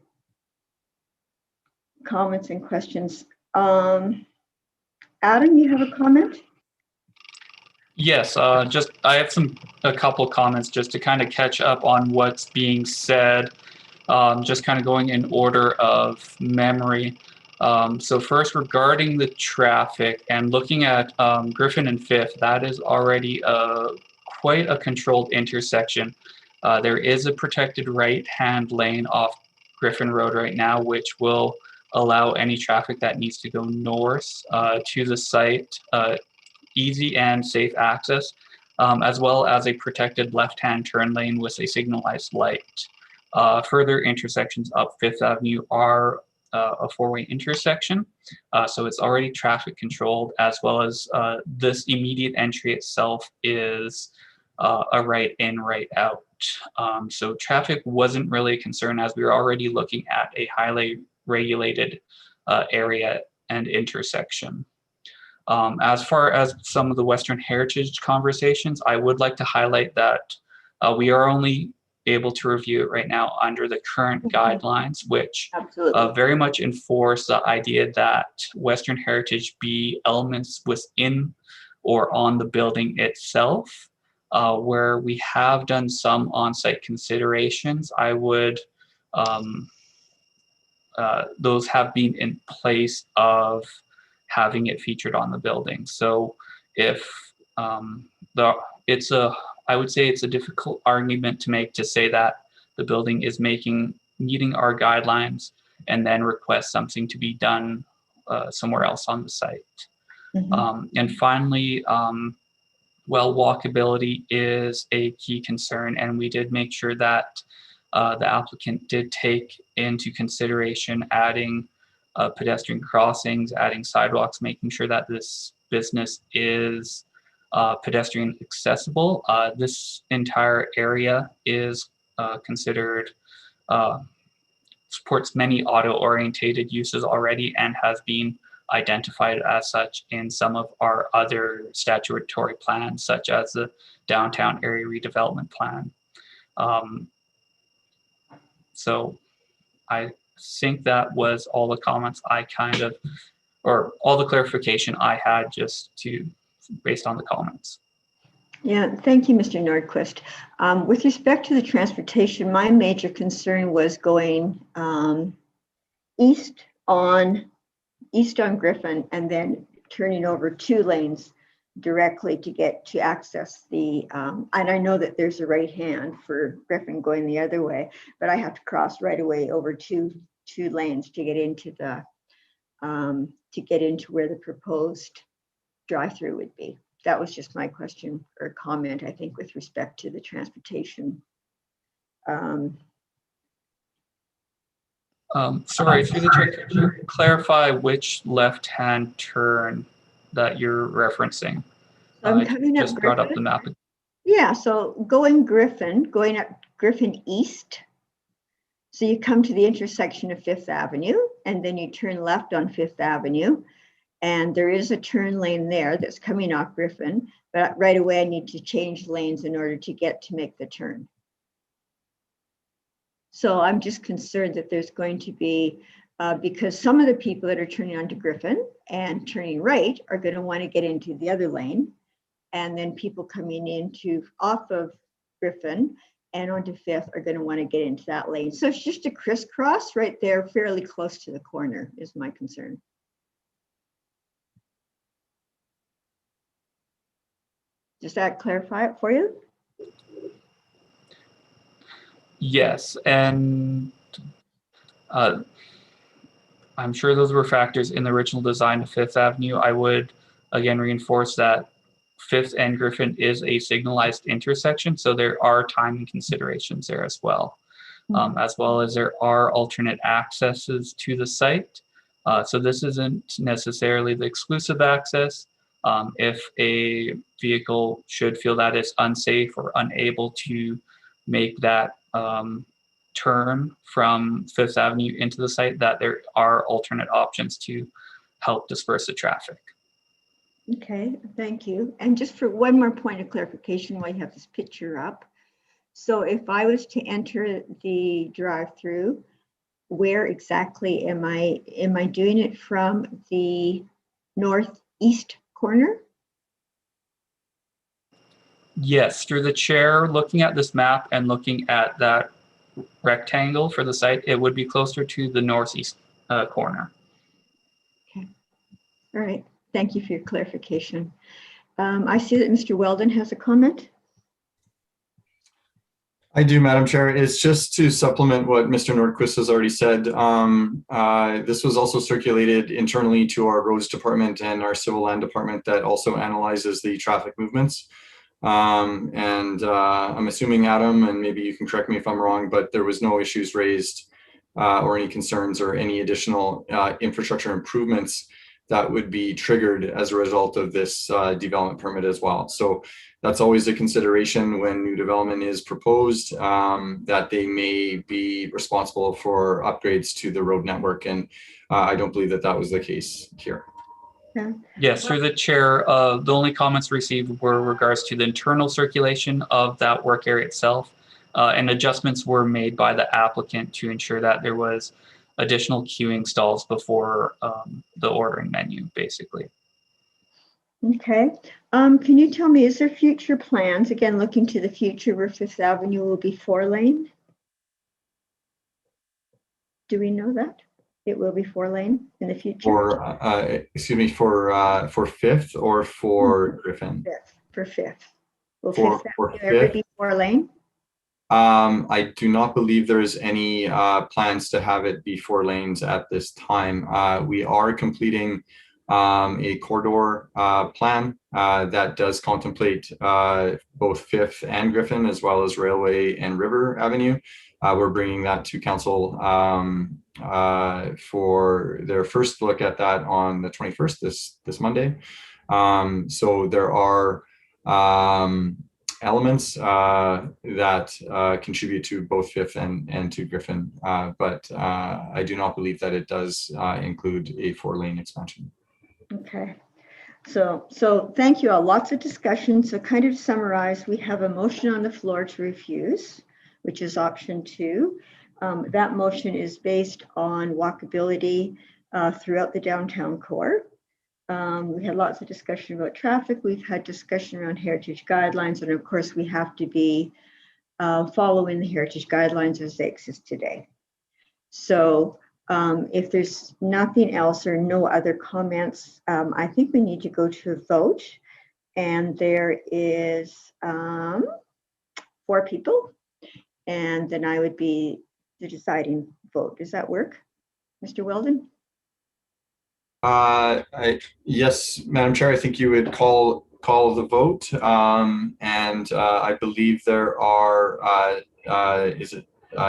comments and questions? Adam, you have a comment? Yes, I have a couple comments just to kind of catch up on what's being said. Just kind of going in order of memory. So first, regarding the traffic and looking at Griffin and Fifth, that is already quite a controlled intersection. There is a protected right-hand lane off Griffin Road right now, which will allow any traffic that needs to go north to the site easy and safe access, as well as a protected left-hand turn lane with a signalized light. Further intersections up Fifth Avenue are a four-way intersection, so it's already traffic controlled, as well as this immediate entry itself is a right in, right out. So traffic wasn't really a concern as we were already looking at a highly regulated area and intersection. As far as some of the Western Heritage conversations, I would like to highlight that we are only able to review it right now under the current guidelines, which very much enforce the idea that Western Heritage be elements within or on the building itself. Where we have done some on-site considerations, I would, those have been in place of having it featured on the building. So if I would say it's a difficult argument to make to say that the building is meeting our guidelines and then request something to be done somewhere else on the site. And finally, well, walkability is a key concern, and we did make sure that the applicant did take into consideration adding pedestrian crossings, adding sidewalks, making sure that this business is pedestrian accessible. This entire area is considered, supports many auto-orientated uses already and has been identified as such in some of our other statutory plans, such as the downtown area redevelopment plan. So I think that was all the comments I or all the clarification I had based on the comments. Yeah, thank you, Mr. Nordquist. With respect to the transportation, my major concern was going east on Griffin and then turning over 2 lanes directly to access the, and I know that there's a right hand for Griffin going the other way, but I have to cross right away over two lanes to get into where the proposed drive-through would be. That was just my question or comment, I think, with respect to the transportation. Sorry, if you could clarify which left-hand turn that you're referencing. I'm coming up just brought up the map. Yeah, so going up Griffin East. So you come to the intersection of 5th Avenue, and then you turn left on 5th Avenue. And there is a turn lane there that's coming off Griffin, but right away I need to change lanes in order to make the turn. So I'm just concerned that there's going to be, because some of the people that are turning onto Griffin and turning right are going to want to get into the other lane. And then people coming off of Griffin and onto 5th are going to want to get into that lane. So it's just a crisscross right there, fairly close to the corner is my concern. Does that clarify it for you? Yes, and I'm sure those were factors in the original design of 5th Avenue. I would again reinforce that 5th and Griffin is a signalized intersection, so there are timing considerations there as well. As well as there are alternate accesses to the site. So this isn't necessarily the exclusive access. If a vehicle should feel that it's unsafe or unable to make that turn from 5th Avenue into the site, that there are alternate options to help disperse the traffic. Okay, thank you. And just for one more point of clarification while you have this picture up. So if I was to enter the drive-through, where exactly am I doing it from the northeast corner? Yes, through the chair, looking at this map and looking at that rectangle for the site, it would be closer to the northeast corner. Okay, all right. Thank you for your clarification. I see that Mr. Weldon has a comment. I do, Madam Chair. It's just to supplement what Mr. Nordquist has already said. This was also circulated internally to our roads department and our civil land department that also analyzes the traffic movements. I'm assuming, Adam, and maybe you can correct me if I'm wrong, but there was no issues raised or any concerns or any additional infrastructure improvements that would be triggered as a result of this development permit as well. So that's always a consideration when new development is proposed, that they may be responsible for upgrades to the road network. And I don't believe that that was the case here. Yeah. Yes, through the chair, the only comments received were regards to the internal circulation of that work area itself, and adjustments were made by the applicant to ensure that there was additional queuing stalls before the ordering menu, basically. Okay. Can you tell me, is there future plans, again, looking to the future, where Fifth Avenue will be 4-lane? Do we know that? It will be 4-lane in the future? For, excuse me, for Fifth or for Griffin? For Fifth. Will For Fifth Avenue ever be 4-lane? I do not believe there's any plans to have it be 4 lanes at this time. We are completing a corridor plan that does contemplate both Fifth and Griffin, as well as Railway and River Avenue. We're bringing that to council for their first look at that on the 21st, this Monday. So there are elements that contribute to both Fifth and to Griffin, but I do not believe that it does include a 4-lane expansion. Okay. So thank you all. Lots of discussion. So kind of summarize, we have a motion on the floor to refuse, which is option 2. That motion is based on walkability throughout the downtown core. We had lots of discussion about traffic. We've had discussion around heritage guidelines. And of course, we have to be following the heritage guidelines as they exist today. So if there's nothing else or no other comments, I think we need to go to a vote. And there is 4 people. And then I would be the deciding vote. Does that work, Mr. Weldon? Yes, Madam Chair, I think you would call the vote. And I believe there are, is it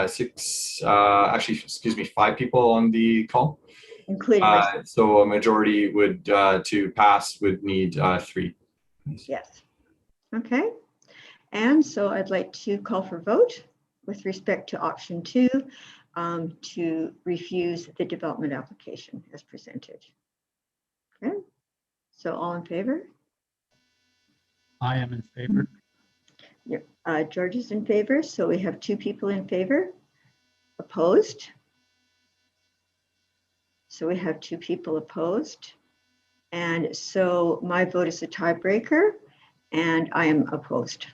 6, actually, excuse me, 5 people on the call? Including myself. So a majority would, to pass, would need 3. Yes. Okay. And so I'd like to call for vote with respect to option 2 to refuse the development application as presented. Okay. So all in favor? I am in favor. Yeah. George is in favor. So we have 2 people in favor. Opposed? So we have 2 people opposed. And so my vote is a tiebreaker, and I am opposed.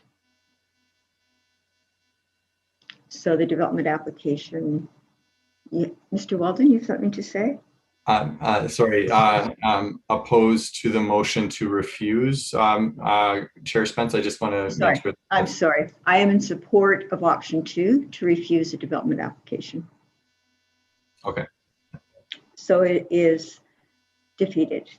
So the development application, Mr. Weldon, you have something to say? Sorry, opposed to the motion to refuse. Chair Spence, I just want to make sure. I'm sorry. I am in support of option 2 to refuse the development application. Okay. So it is defeated.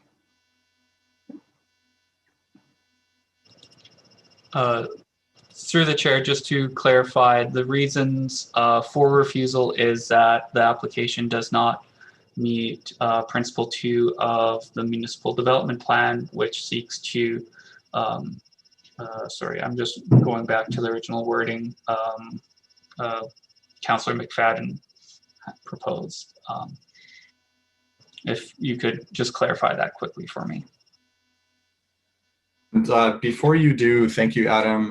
Through the chair, just to clarify, the reasons for refusal is that the application does not meet principle 2 of the municipal development plan, which seeks to, sorry, I'm just going back to the original wording Councillor McFadden proposed. If you could just clarify that quickly for me. Before you do, thank you, Adam.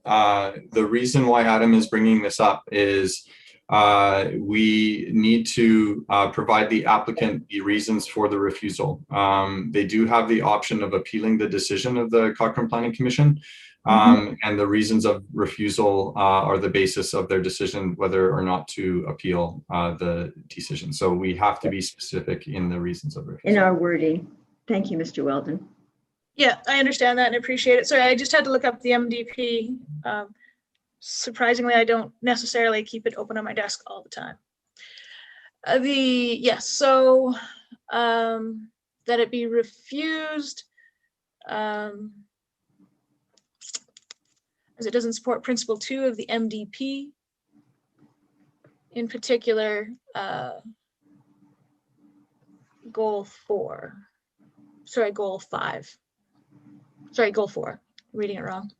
The reason why Adam is bringing this up is we need to provide the applicant the reasons for the refusal. They do have the option of appealing the decision of the Cochrane Planning Commission, and the reasons of refusal are the basis of their decision whether or not to appeal the decision. So we have to be specific in the reasons of refusal. In our wording. Thank you, Mr. Weldon. Yeah, I understand that and appreciate it. Sorry, I just had to look up the MDP. Surprisingly, I don't necessarily keep it open on my desk all the time. Yes, so that it be refused as it doesn't support principle 2 of the MDP. In particular, goal 4. sorry, goal 5. Sorry, goal 4, reading it wrong.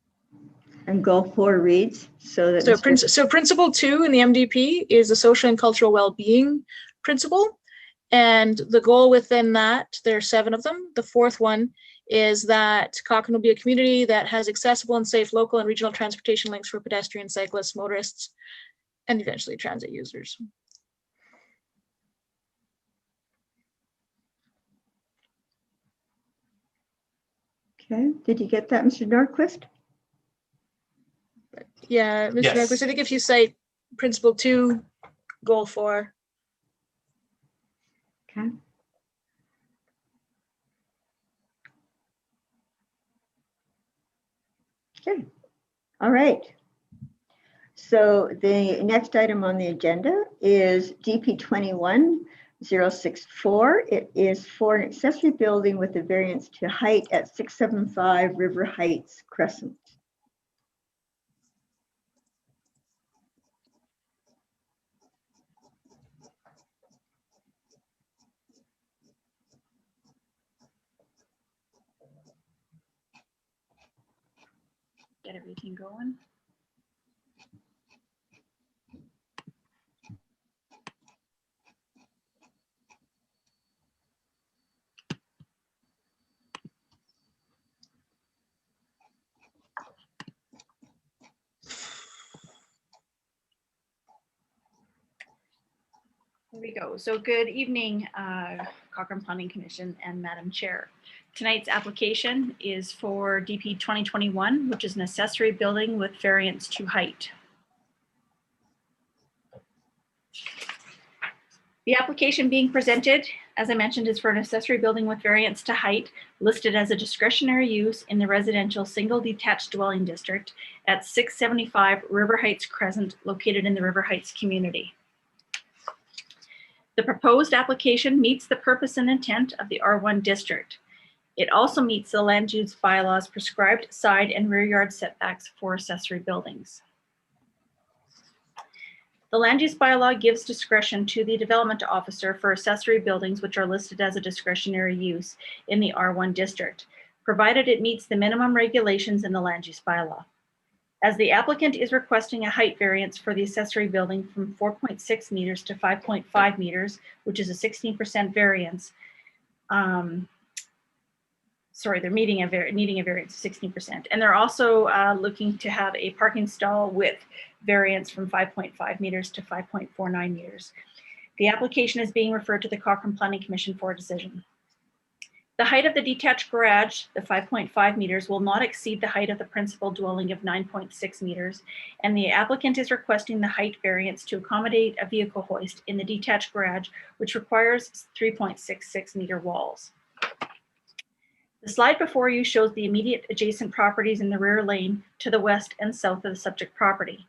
And goal 4 reads so that. So principle 2 in the MDP is the social and cultural well-being principle. And the goal within that, there are 7 of them. The 4th one is that Cochrane will be a community that has accessible and safe local and regional transportation links for pedestrians, cyclists, motorists, and eventually transit users. Okay, did you get that, Mr. Nordquist? Yeah, Mr. Yes. Nordquist, I think if you cite principle 2, goal 4. Okay. Okay, all right. So the next item on the agenda is DP 21064. It is for an accessory building with a variance to height at 675 River Heights Crescent. Get everything going. Here we go. So good evening, Cochrane Planning Commission and Madam Chair. Tonight's application is for DP 2021, which is an accessory building with variance to height. The application being presented, as I mentioned, is for an accessory building with variance to height listed as a discretionary use in the residential single detached dwelling district at 675 River Heights Crescent, located in the River Heights community. The proposed application meets the purpose and intent of the R1 district. It also meets the land use bylaws prescribed side and rear yard setbacks for accessory buildings. The land use bylaw gives discretion to the development officer for accessory buildings which are listed as a discretionary use in the R1 district, provided it meets the minimum regulations in the land use bylaw. As the applicant is requesting a height variance for the accessory building from 4.6 meters to 5.5 meters, which is a 16% variance. Sorry, they're needing a variance of 16%. And they're also looking to have a parking stall width variance from 5.5 meters to 5.49 meters. The application is being referred to the Cochrane Planning Commission for a decision. The height of the detached garage, the 5.5 meters, will not exceed the height of the principal dwelling of 9.6 meters, and the applicant is requesting the height variance to accommodate a vehicle hoist in the detached garage, which requires 3.66 meter walls. The slide before you shows the immediate adjacent properties in the rear lane to the west and south of the subject property.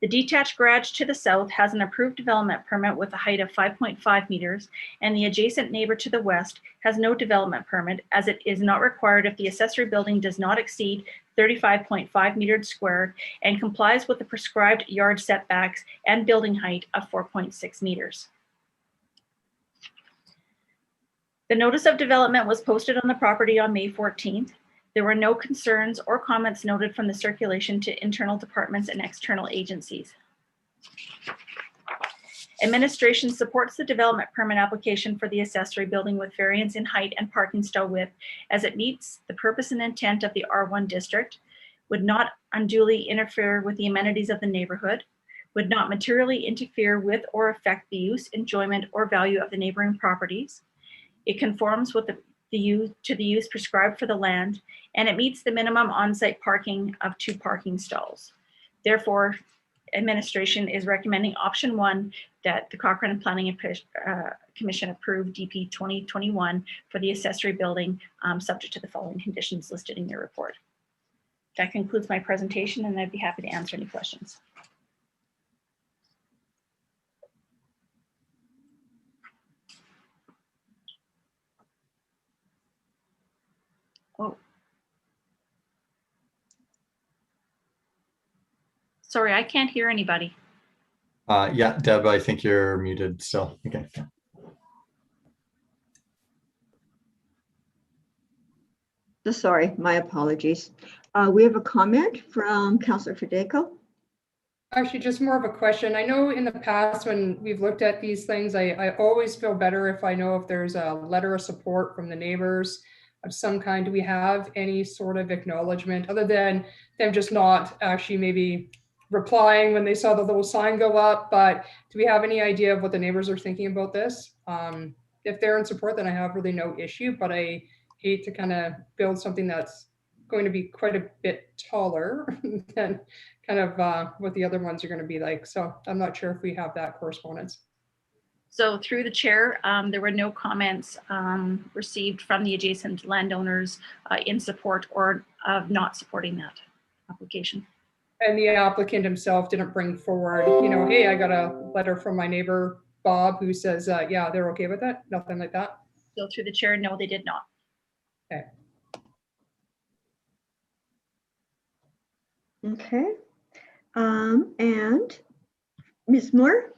The detached garage to the south has an approved development permit with a height of 5.5 meters, and the adjacent neighbor to the west has no development permit, as it is not required if the accessory building does not exceed 35.5 meters squared and complies with the prescribed yard setbacks and building height of 4.6 meters. The notice of development was posted on the property on May 14th. There were no concerns or comments noted from the circulation to internal departments and external agencies. Administration supports the development permit application for the accessory building with variance in height and parking stall width, as it meets the purpose and intent of the R1 district, would not unduly interfere with the amenities of the neighborhood, would not materially interfere with or affect the use, enjoyment, or value of the neighboring properties. It conforms with the use prescribed for the land, and it meets the minimum on-site parking of 2 parking stalls. Therefore, administration is recommending option 1, that the Cochrane Planning Commission approve DP 2021 for the accessory building, subject to the following conditions listed in your report. That concludes my presentation, and I'd be happy to answer any questions. Oh. Sorry, I can't hear anybody. Yeah, Deb, I think you're muted still. Okay. So sorry, my apologies. We have a comment from Councillor Fideko. Actually, just more of a question. I know in the past when we've looked at these things, I always feel better if I know if there's a letter of support from the neighbors of some kind. Do we have any sort of acknowledgement other than them just not actually maybe replying when they saw the little sign go up? But do we have any idea of what the neighbors are thinking about this? If they're in support, then I have really no issue, but I hate to kind of build something that's going to be quite a bit taller than kind of what the other ones are going to be like. So I'm not sure if we have that correspondence. So through the chair, there were no comments received from the adjacent landowners in support or of not supporting that application. And the applicant himself didn't bring forward, you know, hey, I got a letter from my neighbor, Bob, who says, yeah, they're okay with that. Nothing like that. So through the chair, no, they did not. Okay. Okay. And Ms. Moore?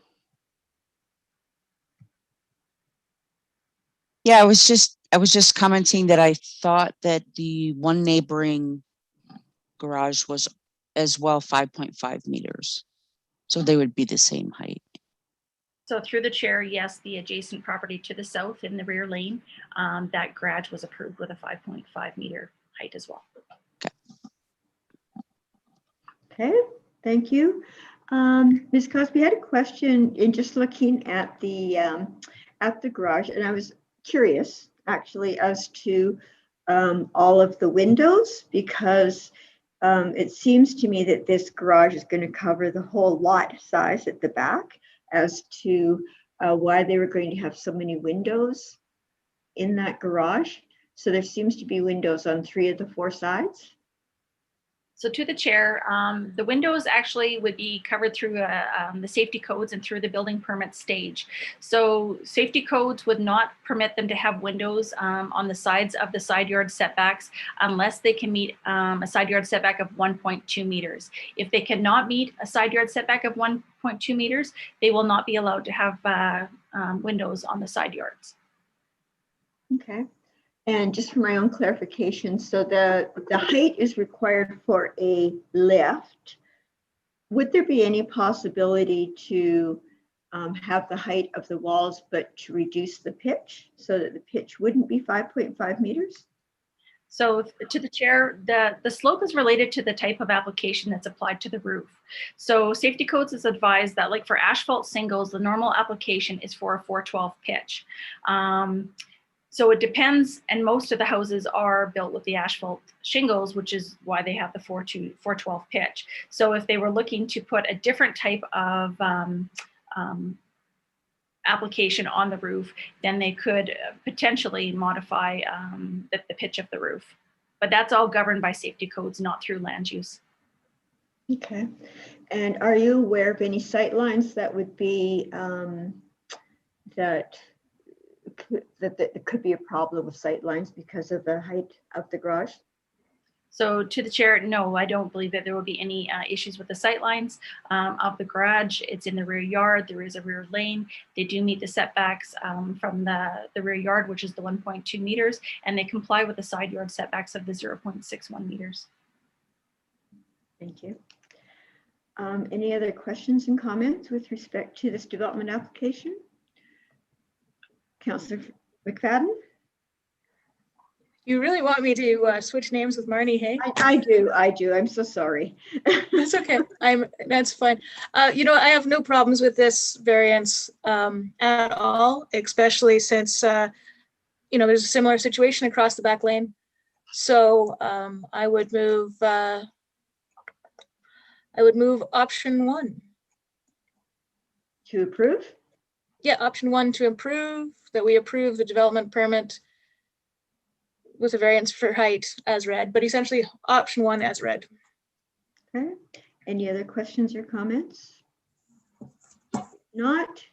Yeah, I was just commenting that I thought that the one neighboring garage was as well 5.5 meters. So they would be the same height. So through the chair, yes, the adjacent property to the south in the rear lane, that garage was approved with a 5.5 meter height as well. Okay, thank you. Ms. Cosby, I had a question in just looking at the garage, and I was curious actually as to all of the windows, because it seems to me that this garage is going to cover the whole lot size at the back, as to why they were going to have so many windows in that garage. So there seems to be windows on 3 of the 4 sides. So to the chair, the windows actually would be covered through the safety codes and through the building permit stage. So safety codes would not permit them to have windows on the sides of the side yard setbacks unless they can meet a side yard setback of 1.2 meters. If they cannot meet a side yard setback of 1.2 meters, they will not be allowed to have windows on the side yards. Okay. And just for my own clarification, so the height is required for a lift. Would there be any possibility to have the height of the walls, but to reduce the pitch so that the pitch wouldn't be 5.5 meters? So to the chair, the slope is related to the type of application that's applied to the roof. So safety codes is advised that, like for asphalt singles, the normal application is for a 412 pitch. So it depends, and most of the houses are built with the asphalt shingles, which is why they have the 412 pitch. So if they were looking to put a different type of application on the roof, then they could potentially modify the pitch of the roof. But that's all governed by safety codes, not through land use. Okay. And are you aware of any sight lines that would be that it could be a problem with sight lines because of the height of the garage? So to the chair, no, I don't believe that there will be any issues with the sight lines of the garage. It's in the rear yard. There is a rear lane. They do meet the setbacks from the rear yard, which is the 1.2 meters, and they comply with the side yard setbacks of the 0.61 meters. Thank you. Any other questions and comments with respect to this development application? Councillor McFadden? You really want me to switch names with Marnie, hey? I do. I'm so sorry. That's okay. That's fine. You know, I have no problems with this variance at all, especially since, you know, there's a similar situation across the back lane. So I would move option 1. To approve? Yeah, option 1 to approve, that we approve the development permit with a variance for height as read, but essentially option 1 as read. Okay. Any other questions or comments? Not.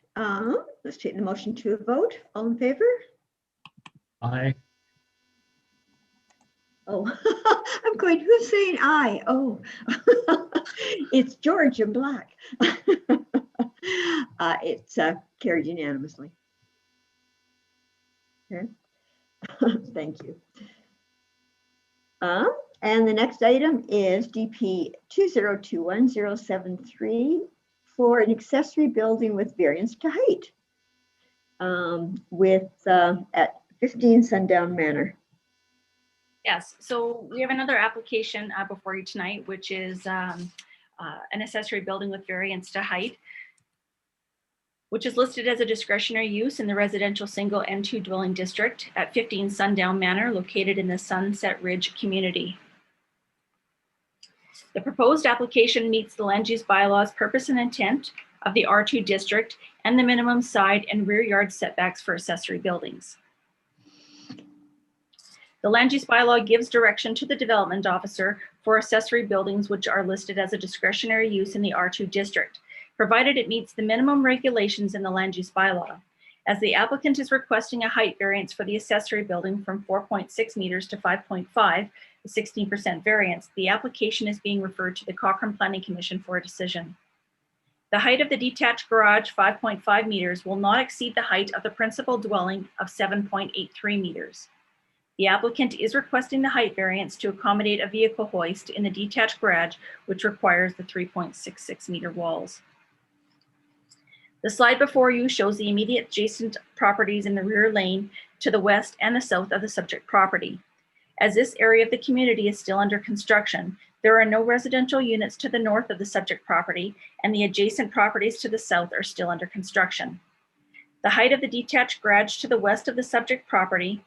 Let's take the motion to a vote. All in favor? Aye. Oh, I'm going, who's saying aye? Oh, it's George in black. It's carried unanimously. Okay. Thank you. And the next item is DP 2021-073 for an accessory building with variance to height at 15 Sundown Manor. Yes, so we have another application before you tonight, which is an accessory building with variance to height, which is listed as a discretionary use in the residential single N2 dwelling district at 15 Sundown Manor, located in the Sunset Ridge community. The proposed application meets the land use bylaws purpose and intent of the R2 district and the minimum side and rear yard setbacks for accessory buildings. The land use bylaw gives direction to the development officer for accessory buildings which are listed as a discretionary use in the R2 district, provided it meets the minimum regulations in the land use bylaw. As the applicant is requesting a height variance for the accessory building from 4.6 meters to 5.5, a 16% variance, the application is being referred to the Cochrane Planning Commission for a decision. The height of the detached garage, 5.5 meters, will not exceed the height of the principal dwelling of 7.83 meters. The applicant is requesting the height variance to accommodate a vehicle hoist in the detached garage, which requires the 3.66 meter walls. The slide before you shows the immediate adjacent properties in the rear lane to the west and the south of the subject property. As this area of the community is still under construction, there are no residential units to the north of the subject property, and the adjacent properties to the south are still under construction. The height of the detached garage to the west of the subject property,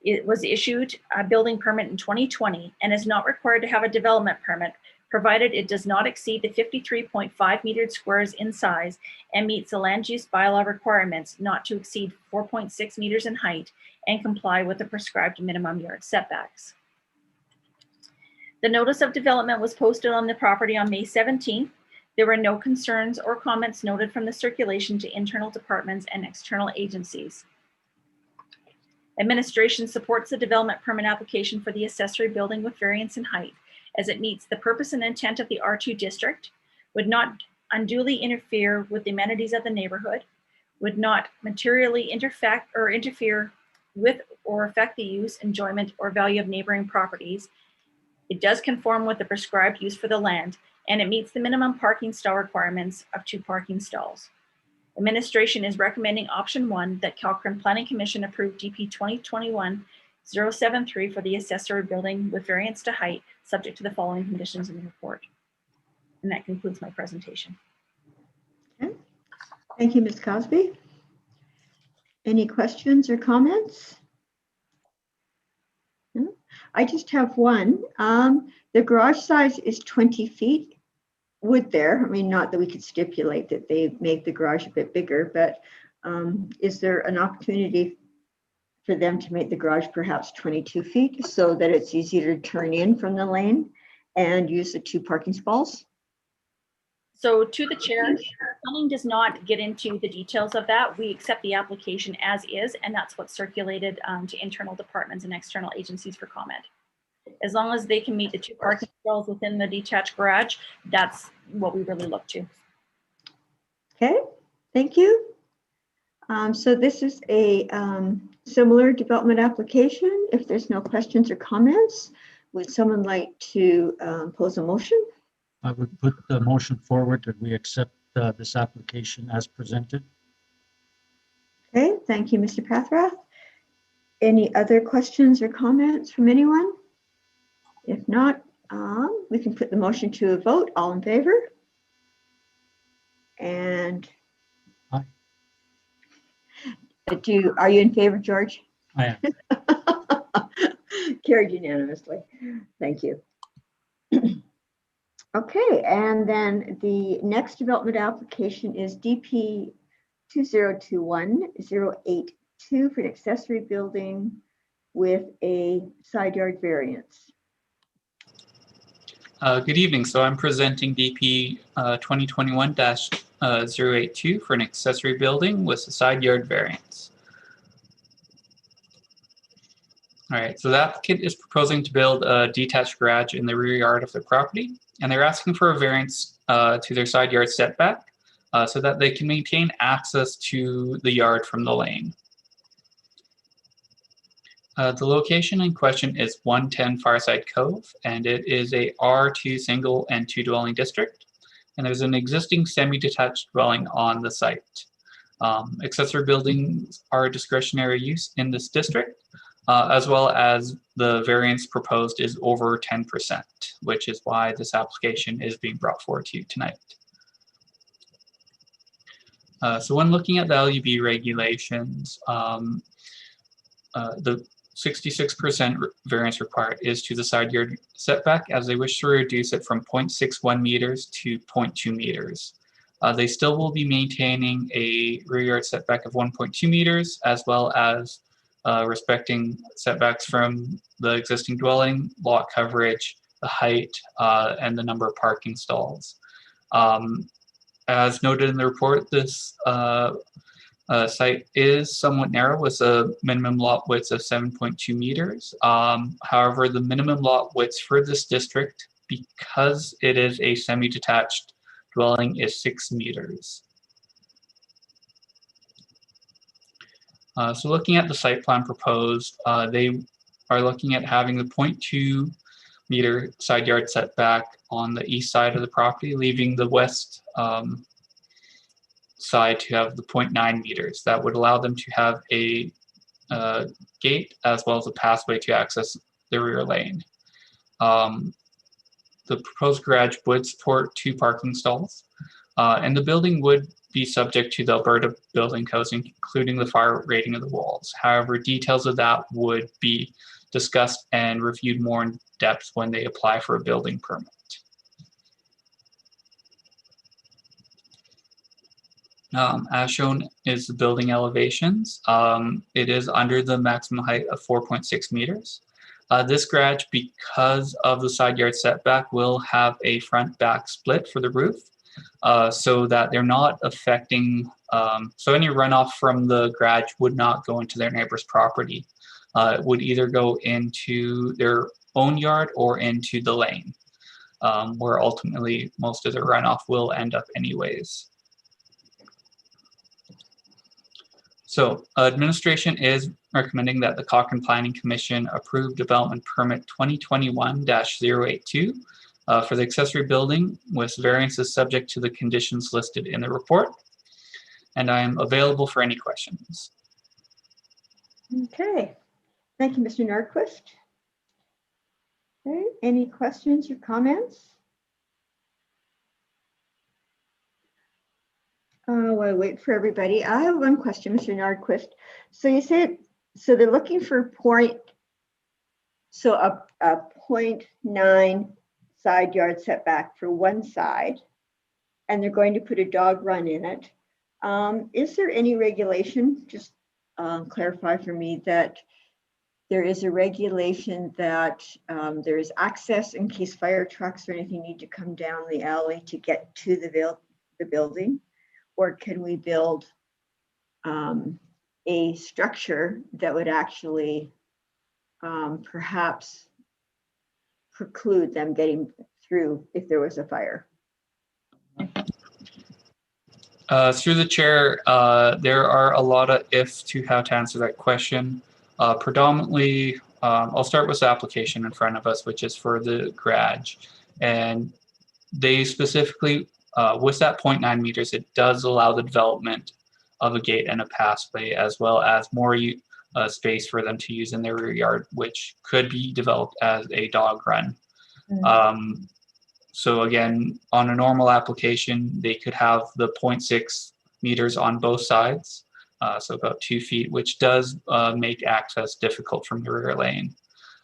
it was issued a building permit in 2020 and is not required to have a development permit, provided it does not exceed the 53.5 metered squares in size and meets the land use bylaw requirements not to exceed 4.6 meters in height and comply with the prescribed minimum yard setbacks. The notice of development was posted on the property on May 17th. There were no concerns or comments noted from the circulation to internal departments and external agencies. Administration supports the development permit application for the accessory building with variance in height, as it meets the purpose and intent of the R2 district, would not unduly interfere with the amenities of the neighborhood, would not materially interfere with or affect the use, enjoyment, or value of neighboring properties. It does conform with the prescribed use for the land, and it meets the minimum parking stall requirements of 2 parking stalls. Administration is recommending option 1, that Cochrane Planning Commission approve DP 2021-073 for the accessory building with variance to height, subject to the following conditions in the report. And that concludes my presentation. Okay. Thank you, Ms. Cosby. Any questions or comments? No? I just have one. The garage size is 20 feet. Would there, I mean, not that we could stipulate that they make the garage a bit bigger, but is there an opportunity for them to make the garage perhaps 22 feet so that it's easier to turn in from the lane and use the 2 parking stalls? So to the chair, planning does not get into the details of that. We accept the application as is, and that's what's circulated to internal departments and external agencies for comment. As long as they can meet the 2 parking stalls within the detached garage, that's what we really look to. Okay, thank you. So this is a similar development application. If there's no questions or comments, would someone like to pose a motion? I would put the motion forward that we accept this application as presented. Okay, thank you, Mr. Pathrath. Any other questions or comments from anyone? If not, we can put the motion to a vote. All in favor? And Aye. Are you in favor, George? I am. Carried unanimously. Thank you. Okay, and then the next development application is DP 2021-082 for an accessory building with a side yard variance. Good evening. So I'm presenting DP 2021-082 for an accessory building with a side yard variance. All right, so the applicant is proposing to build a detached garage in the rear yard of the property, and they're asking for a variance to their side yard setback so that they can maintain access to the yard from the lane. The location in question is 110 Fireside Cove, and it is a R2 single and two dwelling district. And there's an existing semi-detached dwelling on the site. Accessory buildings are discretionary use in this district, as well as the variance proposed is over 10%, which is why this application is being brought forward to you tonight. So when looking at the LUB regulations, the 66% variance required is to the side yard setback, as they wish to reduce it from 0.61 meters to 0.2 meters. They still will be maintaining a rear yard setback of 1.2 meters, as well as respecting setbacks from the existing dwelling, lot coverage, the height, and the number of parking stalls. As noted in the report, this site is somewhat narrow with a minimum lot width of 7.2 meters. However, the minimum lot width for this district, because it is a semi-detached dwelling, is 6 meters. So looking at the site plan proposed, they are looking at having the 0.2 meter side yard setback on the east side of the property, leaving the west side to have the 0.9 meters. That would allow them to have a gate as well as a pathway to access the rear lane. The proposed garage would support 2 parking stalls, and the building would be subject to the Alberta building codes, including the fire rating of the walls. However, details of that would be discussed and reviewed more in depth when they apply for a building permit. As shown is the building elevations. It is under the maximum height of 4.6 meters. This garage, because of the side yard setback, will have a front back split for the roof, so that they're not affecting, so any runoff from the garage would not go into their neighbor's property. It would either go into their own yard or into the lane, where ultimately most of the runoff will end up anyways. So administration is recommending that the Cochrane Planning Commission approve development permit 2021-082 for the accessory building with variances subject to the conditions listed in the report. And I am available for any questions. Okay, thank you, Mr. Nordquist. Okay, any questions or comments? While I wait for everybody, I have one question, Mr. Nordquist. So you said, so they're looking for a 0.9 side yard setback for one side, and they're going to put a dog run in it. Is there any regulation, just clarify for me, that there is a regulation that there is access in case fire trucks or anything need to come down the alley to get to the building? Or can we build a structure that would actually perhaps preclude them getting through if there was a fire? Through the chair, there are a lot of ifs to how to answer that question. Predominantly, I'll start with the application in front of us, which is for the garage. And they specifically, with that 0.9 meters, it does allow the development of a gate and a pathway, as well as more space for them to use in their rear yard, which could be developed as a dog run. Mm-hmm. So again, on a normal application, they could have the 0.6 meters on both sides, so about 2 feet, which does make access difficult from the rear lane.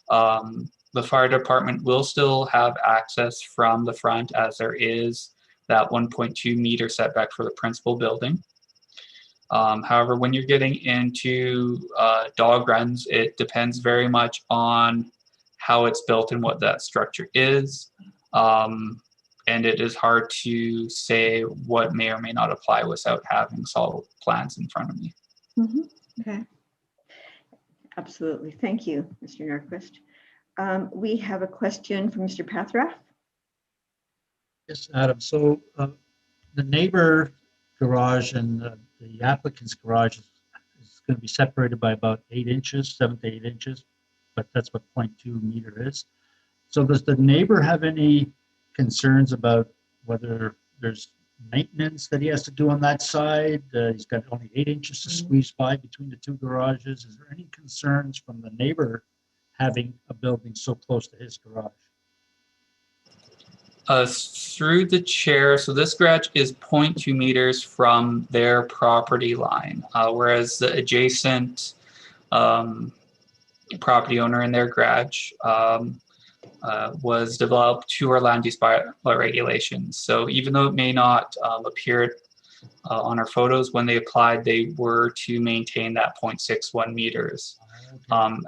The fire department will still have access from the front, as there is that 1.2 meter setback for the principal building. However, when you're getting into dog runs, it depends very much on how it's built and what that structure is. And it is hard to say what may or may not apply without having solid plans in front of me. Mm-hmm. Okay. Absolutely. Thank you, Mr. Nordquist. We have a question from Mr. Pathrath. Yes, Adam. So the neighbor garage and the applicant's garage is going to be separated by about 8 inches, 7 to 8 inches, but that's what 0.2 meter is. So does the neighbor have any concerns about whether there's maintenance that he has to do on that side? He's got only 8 inches to squeeze by between the two garages. Is there any concerns from the neighbor having a building so close to his garage? Through the chair, so this garage is 0.2 meters from their property line, whereas the adjacent property owner in their garage was developed to our land use bylaw regulations. So even though it may not appear on our photos, when they applied, they were to maintain that 0.61 meters.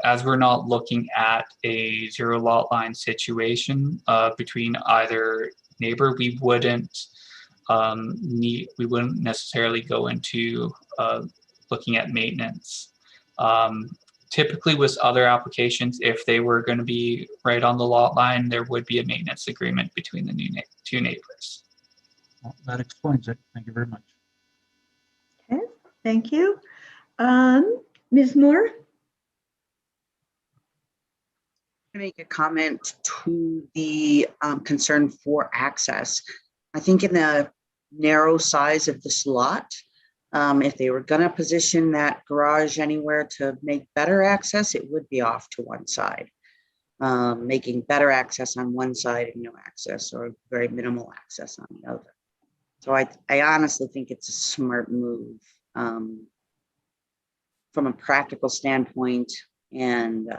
As we're not looking at a zero lot line situation between either neighbor, we wouldn't necessarily go into looking at maintenance. Typically with other applications, if they were going to be right on the lot line, there would be a maintenance agreement between the two neighbors. Well, that explains it. Thank you very much. Okay, thank you. Ms. Moore? Make a comment to the concern for access. I think in the narrow size of this lot, if they were going to position that garage anywhere to make better access, it would be off to one side, making better access on one side and no access or very minimal access on the other. So I honestly think it's a smart move from a practical standpoint and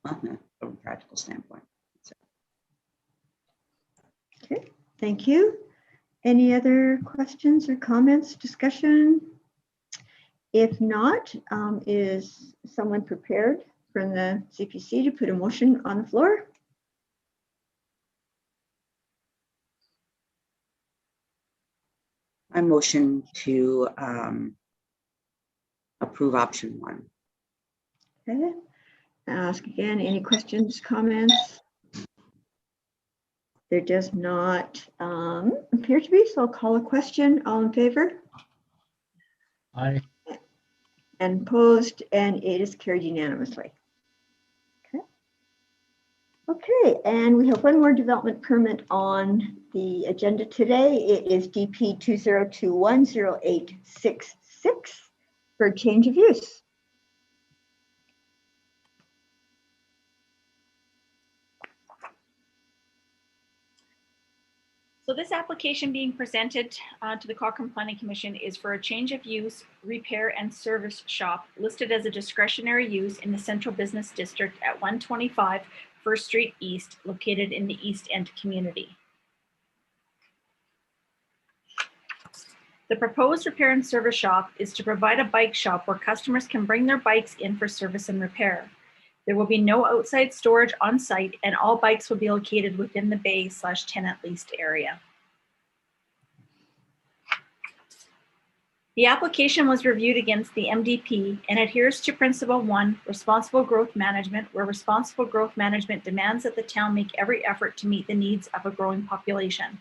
from a practical standpoint. Okay, thank you. Any other questions or comments, discussion? If not, is someone prepared from the CPC to put a motion on the floor? I motion to approve option 1. Okay. Ask again, any questions, comments? There does not appear to be, so I'll call a question. All in favor? Aye. And opposed, and it is carried unanimously. Okay. Okay, and we have one more development permit on the agenda today. It is DP 20210866 for a change of use. So this application being presented to the Cochrane Planning Commission is for a change of use, repair and service shop listed as a discretionary use in the Central Business District at 125 First Street East, located in the East End community. The proposed repair and service shop is to provide a bike shop where customers can bring their bikes in for service and repair. There will be no outside storage on site, and all bikes will be located within the bay/tenant leased area. The application was reviewed against the MDP and adheres to Principle 1, Responsible Growth Management, where responsible growth management demands that the town make every effort to meet the needs of a growing population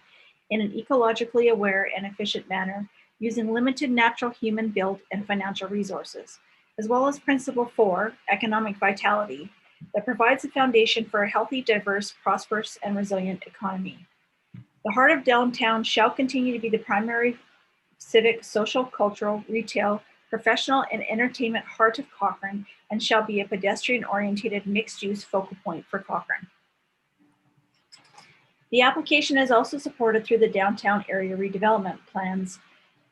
in an ecologically aware and efficient manner, using limited natural, human-built, and financial resources, as well as Principle 4, Economic Vitality, that provides a foundation for a healthy, diverse, prosperous, and resilient economy. The heart of downtown shall continue to be the primary civic, social, cultural, retail, professional, and entertainment heart of Cochrane, and shall be a pedestrian-oriented mixed-use focal point for Cochrane. The application is also supported through the downtown area redevelopment plans,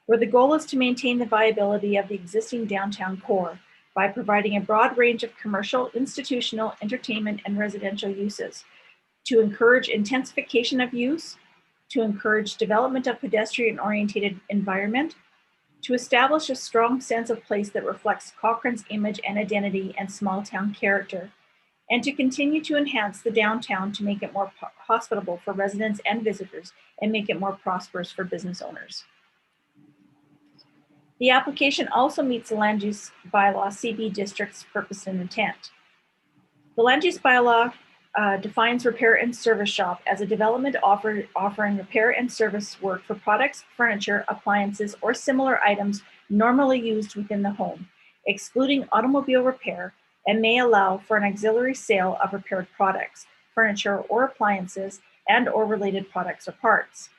where the goal is to maintain the viability of the existing downtown core by providing a broad range of commercial, institutional, entertainment, and residential uses, to encourage intensification of use, to encourage development of pedestrian-oriented environment, to establish a strong sense of place that reflects Cochrane's image and identity and small town character, and to continue to enhance the downtown to make it more hospitable for residents and visitors and make it more prosperous for business owners. The application also meets the Land Use Bylaw CB District's purpose and intent. The Land Use Bylaw defines repair and service shop as a development offering repair and service work for products, furniture, appliances, or similar items normally used within the home, excluding automobile repair, and may allow for an auxiliary sale of repaired products, furniture or appliances, and or related products or parts.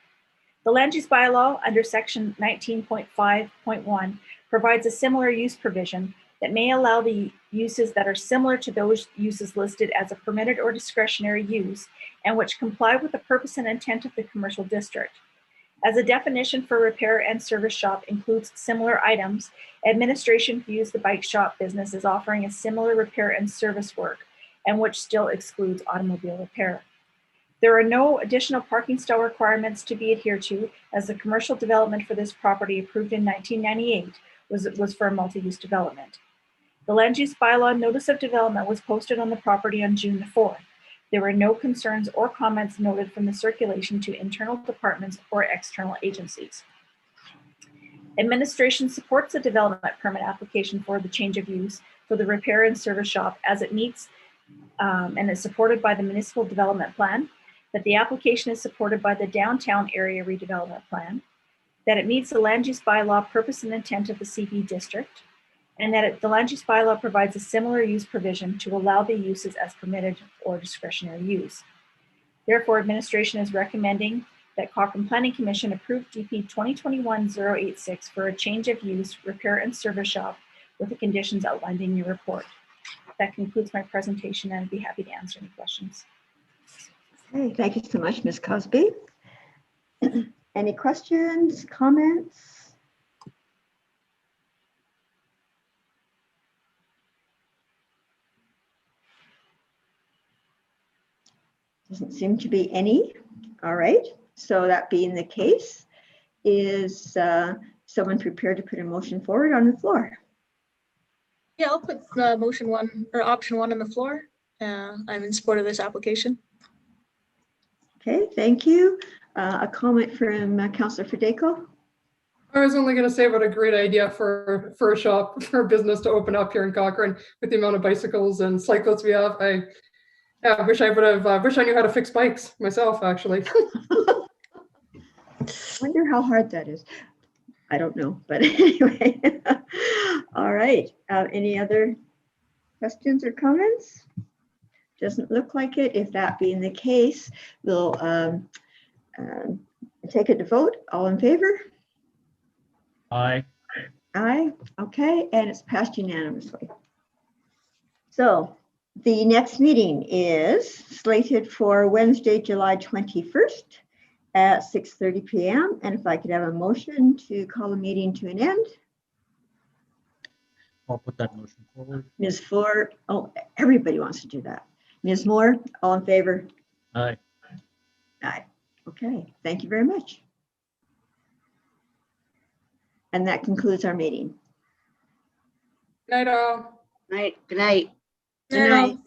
The land use bylaw under section 19.5.1 provides a similar use provision that may allow the uses that are similar to those uses listed as a permitted or discretionary use and which comply with the purpose and intent of the commercial district. As a definition for repair and service shop includes similar items, administration views the bike shop business as offering a similar repair and service work, and which still excludes automobile repair. There are no additional parking stall requirements to be adhered to, as the commercial development for this property approved in 1998 was for a multi-use development. The land use bylaw notice of development was posted on the property on June the 4th. There were no concerns or comments noted from the circulation to internal departments or external agencies. Administration supports the development permit application for the change of use for the repair and service shop as it meets and is supported by the municipal development plan, that the application is supported by the downtown area redevelopment plan, that it meets the land use bylaw purpose and intent of the CB district, and that the land use bylaw provides a similar use provision to allow the uses as permitted or discretionary use. Therefore, administration is recommending that Cochrane Planning Commission approve DP 2021-086 for a change of use, repair and service shop with the conditions outlined in your report. That concludes my presentation, and I'd be happy to answer any questions. Okay, thank you so much, Ms. Cosby. Any questions, comments? Doesn't seem to be any. All right, so that being the case, is someone prepared to put a motion forward on the floor? Yeah, I'll put motion 1 or option 1 on the floor. I'm in support of this application. Okay, thank you. A comment from Councillor Federico. I was only going to say what a great idea for a shop, for a business to open up here in Cochrane with the amount of bicycles and cyclists we have. I wish I would have, wish I knew how to fix bikes myself, actually. Wonder how hard that is. I don't know, but anyway. All right. Any other questions or comments? Doesn't look like it. If that being the case, we'll take it to vote. All in favor? Aye. Aye. Okay, and it's passed unanimously. So the next meeting is slated for Wednesday, July 21st at 6:30 p.m. And if I could have a motion to call the meeting to an end. I'll put that motion forward. Ms. Ford, oh, everybody wants to do that. Ms. Moore, all in favor? Aye. Aye. Okay, thank you very much. And that concludes our meeting. Good night, all. Night. Good night. Good night.